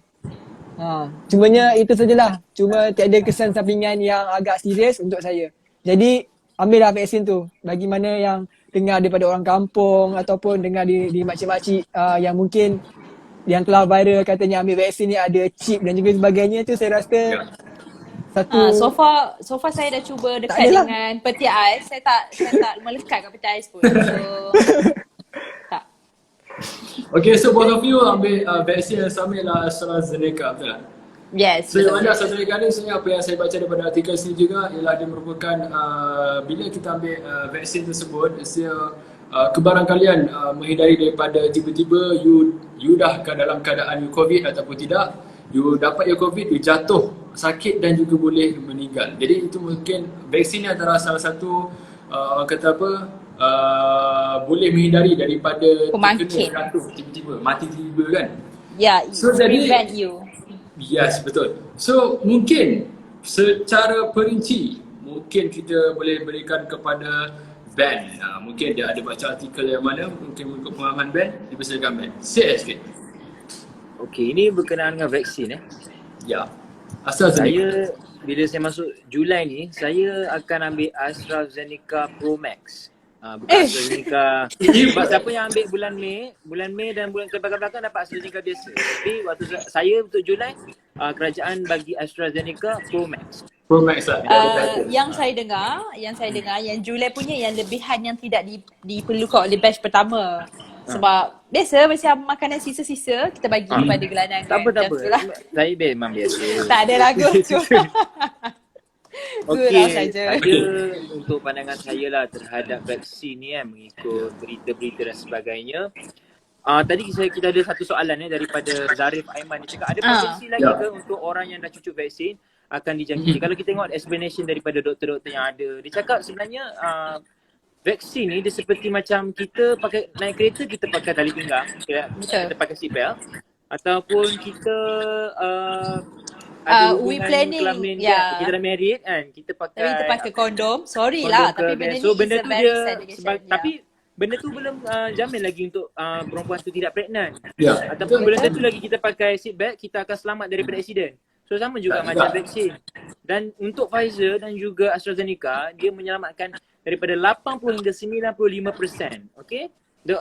Cumanya itu sajalah. Cuma tiada kesan sampingan yang agak serius untuk saya. Jadi ambillah vaksin tu. Bagi mana yang dengar daripada orang kampung ataupun dengar di makcik-makcik yang mungkin yang telah viral katanya ambil vaksin ni ada chip dan juga sebagainya, tu saya rasa satu So far saya dah cuba dekat dengan peti ais. Saya tak melekat kat peti ais pun. So tak. Okay, so both of you ambil vaksin yang sama ialah AstraZeneca, betul tak? Yes. So yang mana AstraZeneca ni sebenarnya apa yang saya baca daripada artikel sini juga ialah dia merupakan bila kita ambil vaksin tersebut, kebarangkalian menghindari daripada tiba-tiba you dah dalam keadaan you COVID ataupun tidak, you dapat you COVID, you jatuh sakit dan juga boleh meninggal. Jadi itu mungkin vaksin ni antara salah satu orang kata apa, boleh menghindari daripada Pemangkit. terkena jatuh tiba-tiba, mati tiba-tiba kan. Yeah, So, jadi- prevent you. Yes, betul. So mungkin secara perinci mungkin kita boleh berikan kepada Ben. Mungkin dia ada baca artikel yang mana mungkin untuk pengalaman Ben, dipersilakan Ben. Share sikit. Okey, ini berkenaan dengan vaksin Ya. AstraZeneca. Bila saya masuk Julai ni, saya akan ambil AstraZeneca Pro Max. Bukan AstraZeneca. Sebab siapa yang ambil bulan Mei dan bulan belakang dapat AstraZeneca biasa. Tapi waktu saya untuk Julai, kerajaan bagi AstraZeneca Pro Max. Pro Max lah. Yang saya dengar yang Julai punya yang lebihan yang tidak diperlukan oleh batch pertama. Sebab biasa macam makanan sisa-sisa kita bagi kepada gelandang. Tak apa. Itulah. Saya memang biasa. Tak ada lagu tu. Okey, saja. saya untuk pandangan saya lah terhadap vaksin ni kan, mengikut berita-berita dan sebagainya. Tadi kita ada satu soalan daripada Zarif Aiman. Dia cakap ada potensi lagi ke untuk orang yang dah cucuk vaksin akan dijangkiti? Kalau kita tengok explanation daripada doktor-doktor yang ada, dia cakap sebenarnya vaksin ni dia seperti macam kita pakai naik kereta, kita pakai tali pinggang, kita pakai seatbelt, ataupun kita ada hubungan kelamin, kita dah married kan, kita pakai kondom. Sorry lah, tapi benda ni benda is a tu very dia sad allegation. tapi benda tu belum jamin lagi untuk perempuan tu tidak pregnant. Ya. Ataupun belum tentu lagi kita pakai seatbelt kita akan selamat daripada accident. So sama juga macam vaksin. Dan untuk Pfizer dan juga AstraZeneca, dia menyelamatkan daripada 80 hingga 95%. Okey?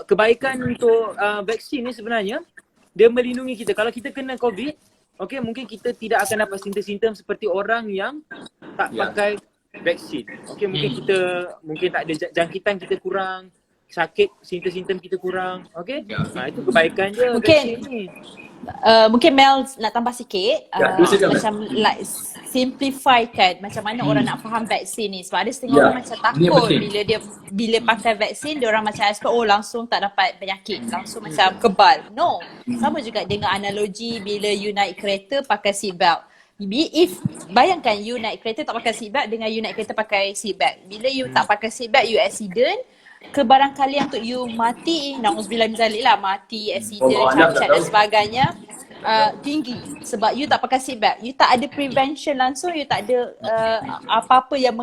Kebaikan untuk vaksin ni sebenarnya dia melindungi kita. Kalau kita kena COVID, okey, mungkin kita tidak akan dapat simptom-simptom seperti orang yang tak pakai vaksin. Okey, mungkin tak ada jangkitan kita kurang, sakit simptom-simptom kita kurang. Okey? Itu kebaikan je vaksin ni. Mungkin Mel nak tambah sikit, silakan. macam like simplifykan macam mana orang nak faham vaksin ni. Sebab ada setengah orang macam takut bila pakai vaksin, dia orang macam expect langsung tak dapat penyakit, langsung macam kebal. No, sama juga dengan analogi bila you naik kereta pakai seatbelt. Bayangkan you naik kereta tak pakai seatbelt dengan you naik kereta pakai seatbelt. Bila you tak pakai seatbelt, you accident, kebarangkalian untuk you mati, na'udzubillah min zalik lah, mati, accident, cacat dan sebagainya tinggi. Sebab you tak pakai seatbelt, you tak ada prevention langsung, you tak ada apa-apa yang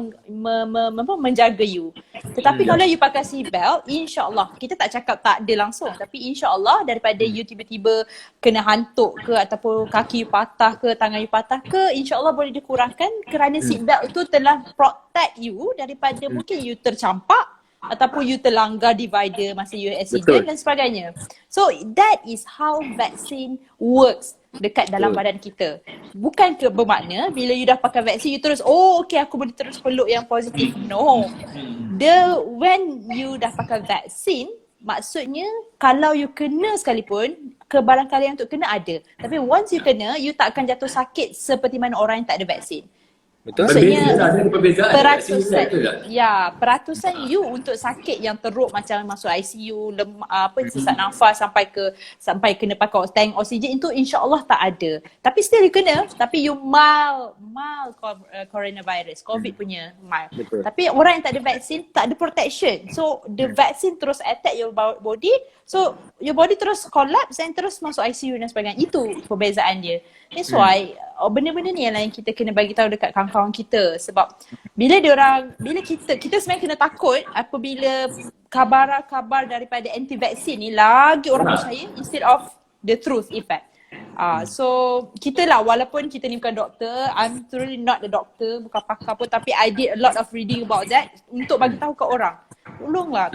menjaga you. Tetapi kalau you pakai seatbelt, insyaAllah, kita tak cakap tak ada langsung, tapi insyaAllah daripada you tiba-tiba kena hantuk ke, ataupun kaki you patah ke, tangan you patah ke, insyaAllah boleh dikurangkan kerana seatbelt tu telah protect you daripada mungkin you tercampak ataupun you terlanggar divider masa you accident dan sebagainya. So that is how vaksin works dekat dalam badan kita. Bukan ke bermakna bila you dah pakai vaksin you terus okay aku boleh terus peluk yang positif. No. When you dah pakai vaksin, maksudnya kalau you kena sekalipun, kebarangkalian untuk kena ada. Tapi once you kena, you tak akan jatuh sakit seperti mana orang yang tak ada vaksin. Betul. Maksudnya Ada perbezaan peratusan you untuk sakit yang teruk macam masuk ICU, sesak nafas sampai kena pakai tank oksigen, itu insya-Allah tak ada. Tapi still you kena, tapi you mild coronavirus, COVID punya mild. Betul. Tapi orang yang tak ada vaksin tak ada protection. So the vaccine terus attack your body, so your body terus collapse and terus masuk ICU dan sebagainya. Itu perbezaan dia. That's why benda-benda ni yang kita kena bagi tahu dekat kawan-kawan kita. Sebab bila kita sebenarnya kena takut apabila kabar daripada anti-vaksin ni lagi orang percaya instead of the truth effect. So kita lah, walaupun kita ni bukan doktor, I'm truly not the doctor, bukan pakar pun, tapi I did a lot of reading about that untuk bagi tahu ke orang. Tolonglah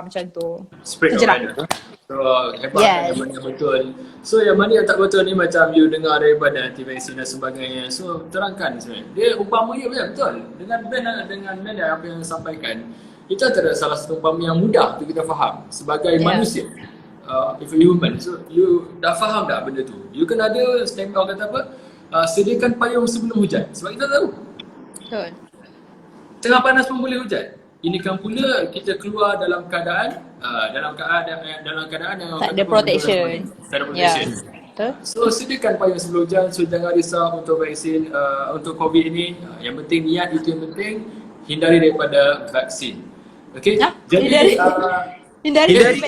macam tu. Spread awareness. So hebat yang mana yang betul. So yang mana yang tak betul ni macam you dengar daripada anti-vaksin dan sebagainya. So terangkan sebenarnya. Dia umpamanya betul. Dengan band yang apa yang sampaikan, itu antara salah satu umpama yang mudah untuk kita faham sebagai manusia. If a human, so you dah faham tak benda tu? You kena ada orang kata apa? Sediakan payung sebelum hujan. Sebab kita tahu Betul. tengah panas pun boleh hujan. Ini kan pula kita keluar dalam keadaan yang Tak ada protection. Tak ada protection. Betul. So sediakan payung sebelum hujan. So jangan risau untuk vaksin, untuk COVID ini. Yang penting niat itu yang penting. Hindari daripada vaksin. Okay? Jadi Hindari virus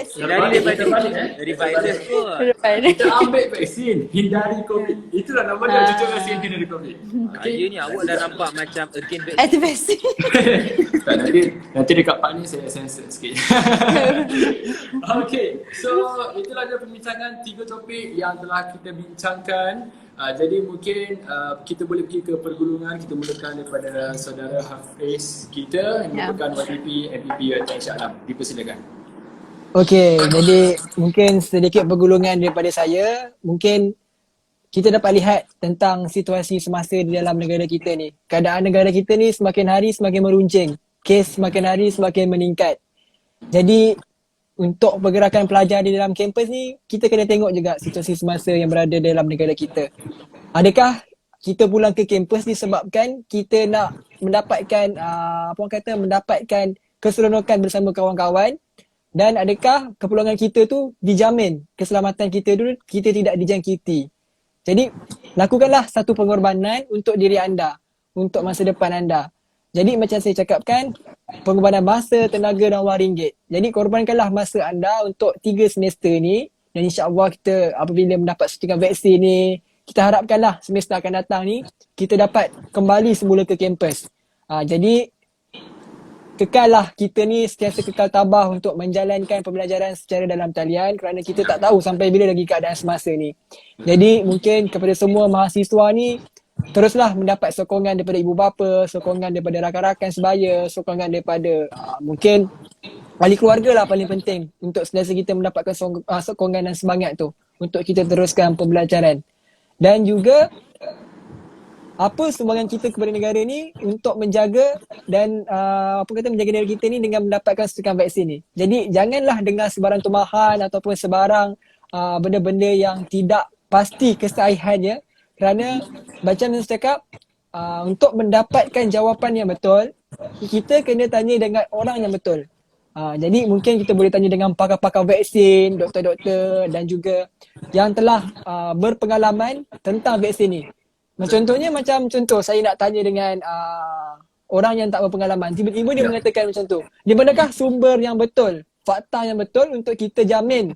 pun. kita ambil vaksin, hindari COVID. Itulah nama dia, cucuk vaksin hindari COVID. Ya ni awak dah nampak macam again vaksin. Anti-vaksin. Tak, nanti dekat part ni saya censor sikit. Okay, so itulah dia perbincangan 3 topik yang telah kita bincangkan Jadi mungkin kita boleh pergi ke pergulungan. Kita mulakan daripada saudara Hafiz kita yang merupakan YDP MPP UiTM Shah Alam. Dipersilakan. Okey, jadi mungkin sedikit pergulungan daripada saya. Mungkin kita dapat lihat tentang situasi semasa di dalam negara kita ni. Keadaan negara kita ni semakin hari semakin meruncing. Kes semakin hari semakin meningkat. Jadi untuk pergerakan pelajar di dalam kampus ni, kita kena tengok juga situasi semasa yang berada dalam negara kita. Adakah kita pulang ke kampus disebabkan kita nak mendapatkan mendapatkan keseronokan bersama kawan-kawan, dan adakah kepulangan kita tu dijamin keselamatan kita dulu, kita tidak dijangkiti. Jadi lakukanlah satu pengorbanan untuk diri anda, untuk masa depan anda. Jadi macam saya cakapkan, pengorbanan masa, tenaga dan wang ringgit. Jadi korbankanlah masa anda untuk 3 semester ni, dan insya-Allah kita apabila mendapat suntikan vaksin ni, kita harapkanlah semester akan datang ni kita dapat kembali semula ke kampus. Jadi kekallah kita ni sentiasa kekal tabah untuk menjalankan pembelajaran secara dalam talian, kerana kita tak tahu sampai bila lagi keadaan semasa ni. Jadi mungkin kepada semua mahasiswa ni, teruslah mendapat sokongan daripada ibu bapa, sokongan daripada rakan-rakan sebaya, sokongan daripada mungkin ahli keluarga lah paling penting, untuk sentiasa kita mendapatkan sokongan dan semangat tu untuk kita teruskan pembelajaran. Dan juga apa sumbangan kita kepada negara ni untuk menjaga dan menjaga negara kita ni dengan mendapatkan suntikan vaksin ni. Jadi janganlah dengar sebarang tumahan ataupun sebarang benda-benda yang tidak pasti kesahihannya, kerana macam yang saya cakap, untuk mendapatkan jawapan yang betul, kita kena tanya dengan orang yang betul. Jadi mungkin kita boleh tanya dengan pakar-pakar vaksin, doktor-doktor dan juga yang telah berpengalaman tentang vaksin ni. Contohnya macam contoh saya nak tanya dengan orang yang tak berpengalaman, tiba-tiba dia mengatakan macam tu. Di manakah sumber yang betul, fakta yang betul untuk kita jamin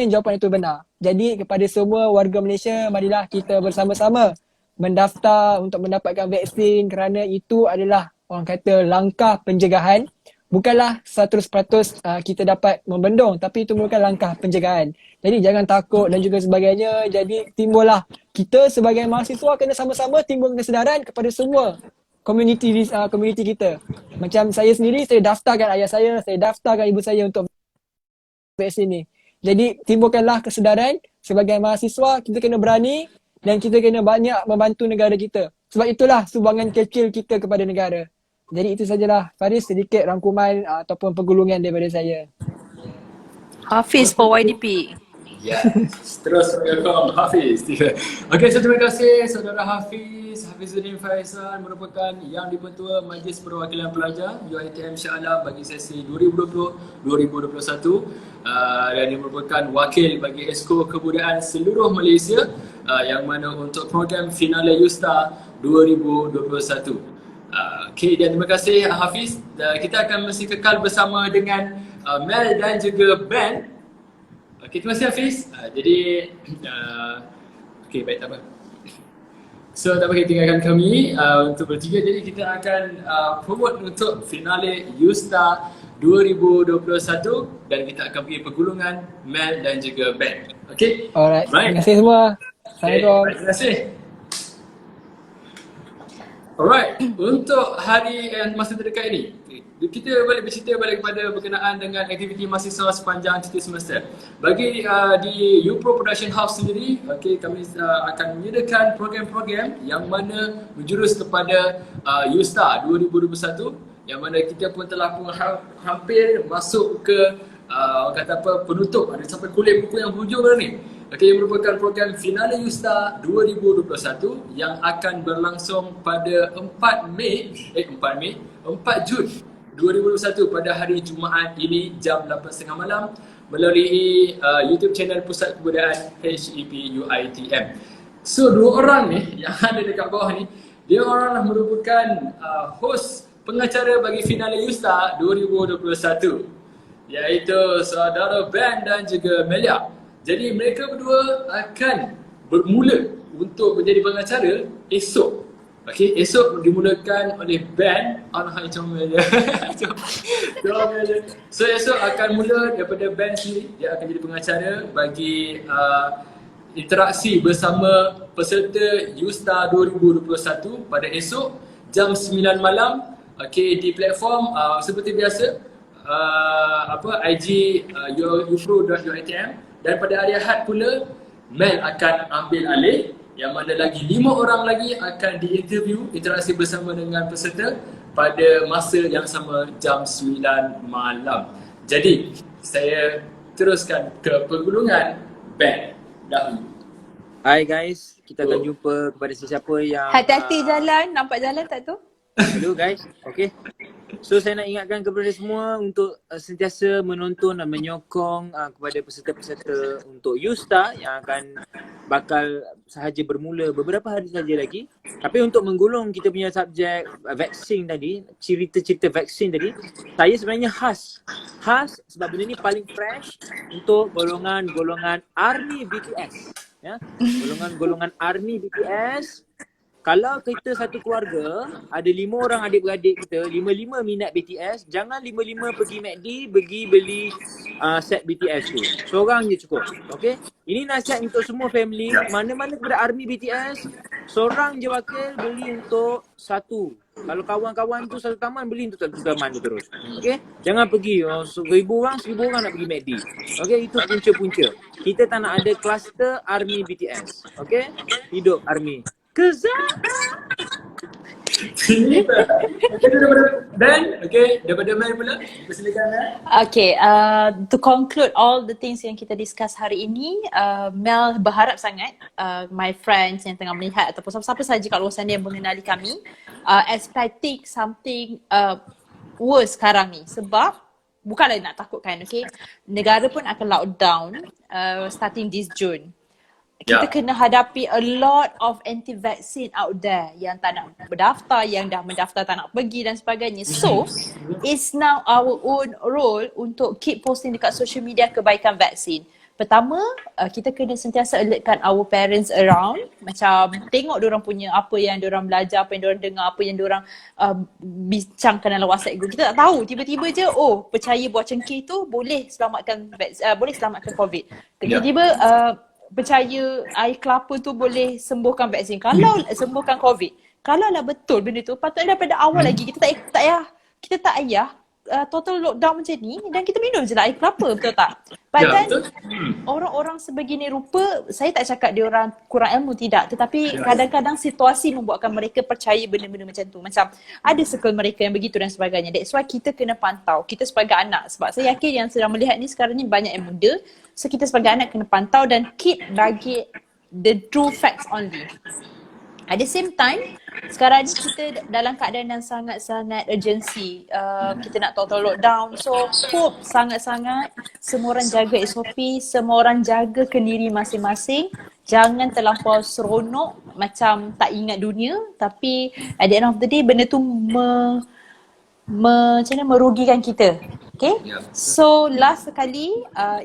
jawapan itu benar. Jadi kepada semua warga Malaysia, marilah kita bersama-sama mendaftar untuk mendapatkan vaksin, kerana itu adalah orang kata langkah pencegahan. Bukanlah 100% kita dapat membendung, tapi itu merupakan langkah pencegahan. Jadi jangan takut dan juga sebagainya. Jadi timbullah kita sebagai mahasiswa kena sama-sama timbul kesedaran kepada semua komuniti kita. Macam saya sendiri, saya daftarkan ayah saya daftarkan ibu saya untuk vaksin ni. Jadi timbulkanlah kesedaran sebagai mahasiswa, kita kena berani dan kita kena banyak membantu negara kita. Sebab itulah sumbangan kecil kita kepada negara. Jadi itu sajalah Faris, sedikit rangkuman ataupun pergulungan daripada saya. Hafiz for YDP. Yes, terus welcome Hafiz. Okey, so terima kasih saudara Hafizuddin Faisal, merupakan yang dipertua Majlis Perwakilan Pelajar UiTM Shah Alam bagi sesi 2020-2021 dan dia merupakan wakil bagi Esko Kebudayaan seluruh Malaysia yang mana untuk program Finale Yusta 2021. Okey, dan terima kasih Hafiz. Kita akan masih kekal bersama dengan Mel dan juga Ben. Okey, terima kasih Hafiz. Okey, baik, tak apa. So tak apa, kita tinggalkan kami untuk bertiga. Jadi kita akan promote untuk Finale Yusta 2021 dan kita akan pergi pergulungan Mel dan juga Ben. Okey? Alright, terima kasih semua. Assalamualaikum. Okay, terima kasih. Alright, untuk hari and masa terdekat ini, kita boleh bercerita balik kepada berkenaan dengan aktiviti mahasiswa sepanjang cuti semester. Bagi di UPro Production House sendiri, kami akan menyediakan program-program yang mana menjurus kepada Yusta 2021, yang mana kita pun telah pun hampir masuk ke penutup, ada sampai kulit buku yang berhujung ni. Yang merupakan program Finale Yusta 2021 yang akan berlangsung pada 4 Jun 2021 pada hari Jumaat ini jam 8.30 malam melalui YouTube channel Pusat Kebudayaan HEP UiTM. So dua orang ni yang ada dekat bawah ni, dia orang merupakan host pengacara bagi Finale Yusta 2021, iaitu saudara Ben dan juga Melia. Jadi mereka berdua akan bermula untuk menjadi pengacara esok. Esok dimulakan oleh Ben. Hai, comel je. So esok akan mula daripada Ben sendiri. Dia akan jadi pengacara bagi interaksi bersama peserta UStar 2021 pada esok jam 9 malam, okey, di platform seperti biasa, IG youpro.atm, dan pada hari Ahad pula Mel akan ambil alih, yang mana lagi 5 orang lagi akan diinterview, interaksi bersama dengan peserta pada masa yang sama jam 9 malam. Jadi saya teruskan ke pergulungan Ben dahulu. Hai guys, kita akan jumpa kepada sesiapa yang Hati-hati jalan, nampak jalan tak tu? hello guys, okay. So saya nak ingatkan kepada semua untuk sentiasa menonton dan menyokong kepada peserta-peserta untuk UStar yang akan bakal sahaja bermula beberapa hari saja lagi. Tapi untuk menggulung kita punya subjek vaksin tadi, cerita-cerita vaksin tadi, saya sebenarnya khas sebab benda ni paling fresh untuk golongan-golongan ARMY BTS. Ya, golongan-golongan ARMY BTS. Kalau kita satu keluarga, ada 5 orang adik-beradik kita, 5-5 minat BTS, jangan 5-5 pergi McD, pergi beli set BTS tu. Seorang je cukup. Okay? Ini nasihat untuk semua family, mana-mana kepada ARMY BTS, seorang je wakil beli untuk satu. Kalau kawan-kawan tu satu taman, beli untuk satu taman tu terus. Okay? Jangan pergi 1,000 orang nak pergi McD. Okay? Itu punca-punca. Kita tak nak ada kluster ARMY BTS. Okay? Hidup ARMY. Sini daripada Ben, okey, daripada Mel pula, persilakan Mel. Okay, to conclude all the things yang kita discuss hari ini, Mel berharap sangat my friends yang tengah melihat ataupun siapa-siapa sahaja kat luar sana yang mengenali kami expecting something worse sekarang ni, sebab bukanlah nak takutkan, okay, negara pun akan lockdown starting this June. Kita kena hadapi a lot of anti-vaccine out there yang tak nak berdaftar, yang dah mendaftar tak nak pergi dan sebagainya. So, it's now our own role untuk keep posting dekat social media kebaikan vaksin. Pertama, kita kena sentiasa alertkan our parents around. Macam tengok diorang punya apa yang diorang belajar, apa yang diorang dengar, apa yang diorang bincangkan dalam WhatsApp group. Kita tak tahu, tiba-tiba je, percaya buah cengkeh tu boleh selamatkan COVID. Tiba-tiba percaya air kelapa tu boleh sembuhkan vaksin. Kalau sembuhkan COVID, kalau lah betul benda tu, patutnya daripada awal lagi kita tak payah total lockdown macam ni dan kita minum je lah air kelapa, betul tak? Padahal orang-orang sebegini rupa, saya tak cakap dia orang kurang ilmu, tidak, tetapi kadang-kadang situasi membuatkan mereka percaya benda-benda macam tu. Macam ada circle mereka yang begitu dan sebagainya. That's why kita kena pantau, kita sebagai anak, sebab saya yakin yang sedang melihat ni sekarang ni banyak yang muda. So kita sebagai anak kena pantau dan keep bagi the true facts only. At the same time, sekarang ni kita dalam keadaan yang sangat-sangat urgency. Kita nak total lockdown. So hope sangat-sangat semua orang jaga SOP, semua orang jaga kendiri masing-masing. Jangan terlampau seronok macam tak ingat dunia. Tapi at the end of the day, benda tu merugikan kita. Okay? So last sekali,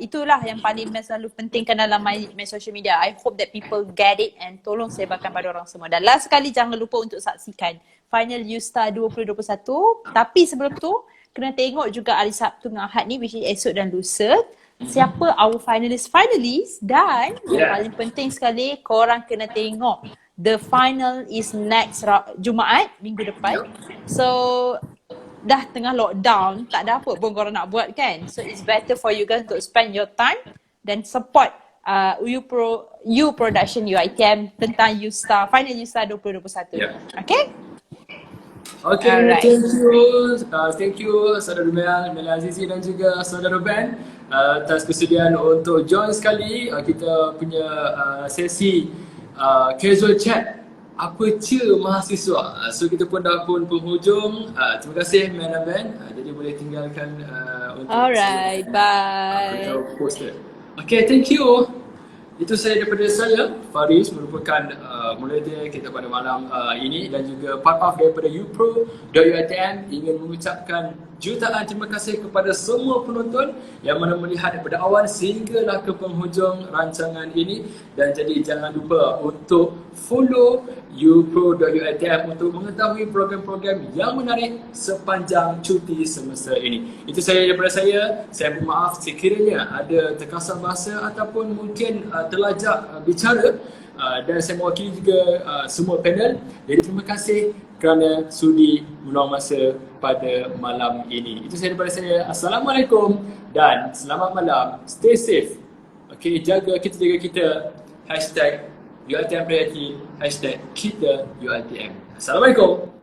itulah yang paling selalu pentingkan dalam my social media. I hope that people get it and tolong sebarkan pada orang semua. Dan last sekali, jangan lupa untuk saksikan Final UStar 2021. Tapi sebelum tu, kena tengok juga hari Sabtu dengan Ahad ni, which is esok dan lusa. Siapa our finalist dan yang paling penting sekali, korang kena tengok the final is next Jumaat, minggu depan. So dah tengah lockdown, tak ada apa pun korang nak buat kan. So it's better for you guys to spend your time dan support U Production UiTM tentang UStar, Final UStar 2021. Okay? Okay, thank you saudara Mel Azizi dan juga saudara Ben atas kesediaan untuk join sekali kita punya sesi casual chat apa cia mahasiswa. So kita pun dah pun penghujung. Terima kasih Mel dan Ben. Jadi boleh tinggalkan untuk alright, bye. Okay, thank you. Itu saya daripada saya, Faris, merupakan moderator kita pada malam ini dan juga part of daripada upro.uitm ingin mengucapkan jutaan terima kasih kepada semua penonton yang mana melihat daripada awal sehinggalah ke penghujung rancangan ini. Dan jadi jangan lupa untuk follow upro.uitm untuk mengetahui program-program yang menarik sepanjang cuti semasa ini. Itu sahaja daripada saya. Saya bermaaf sekiranya ada terkasar bahasa ataupun mungkin terlajak bicara. Dan saya mewakili juga semua panel. Jadi terima kasih kerana sudi meluang masa pada malam ini. Itu sahaja daripada saya. Assalamualaikum dan selamat malam. Stay safe. Okay, jaga kita. #UiTM Prihatin. #kita UiTM. Assalamualaikum.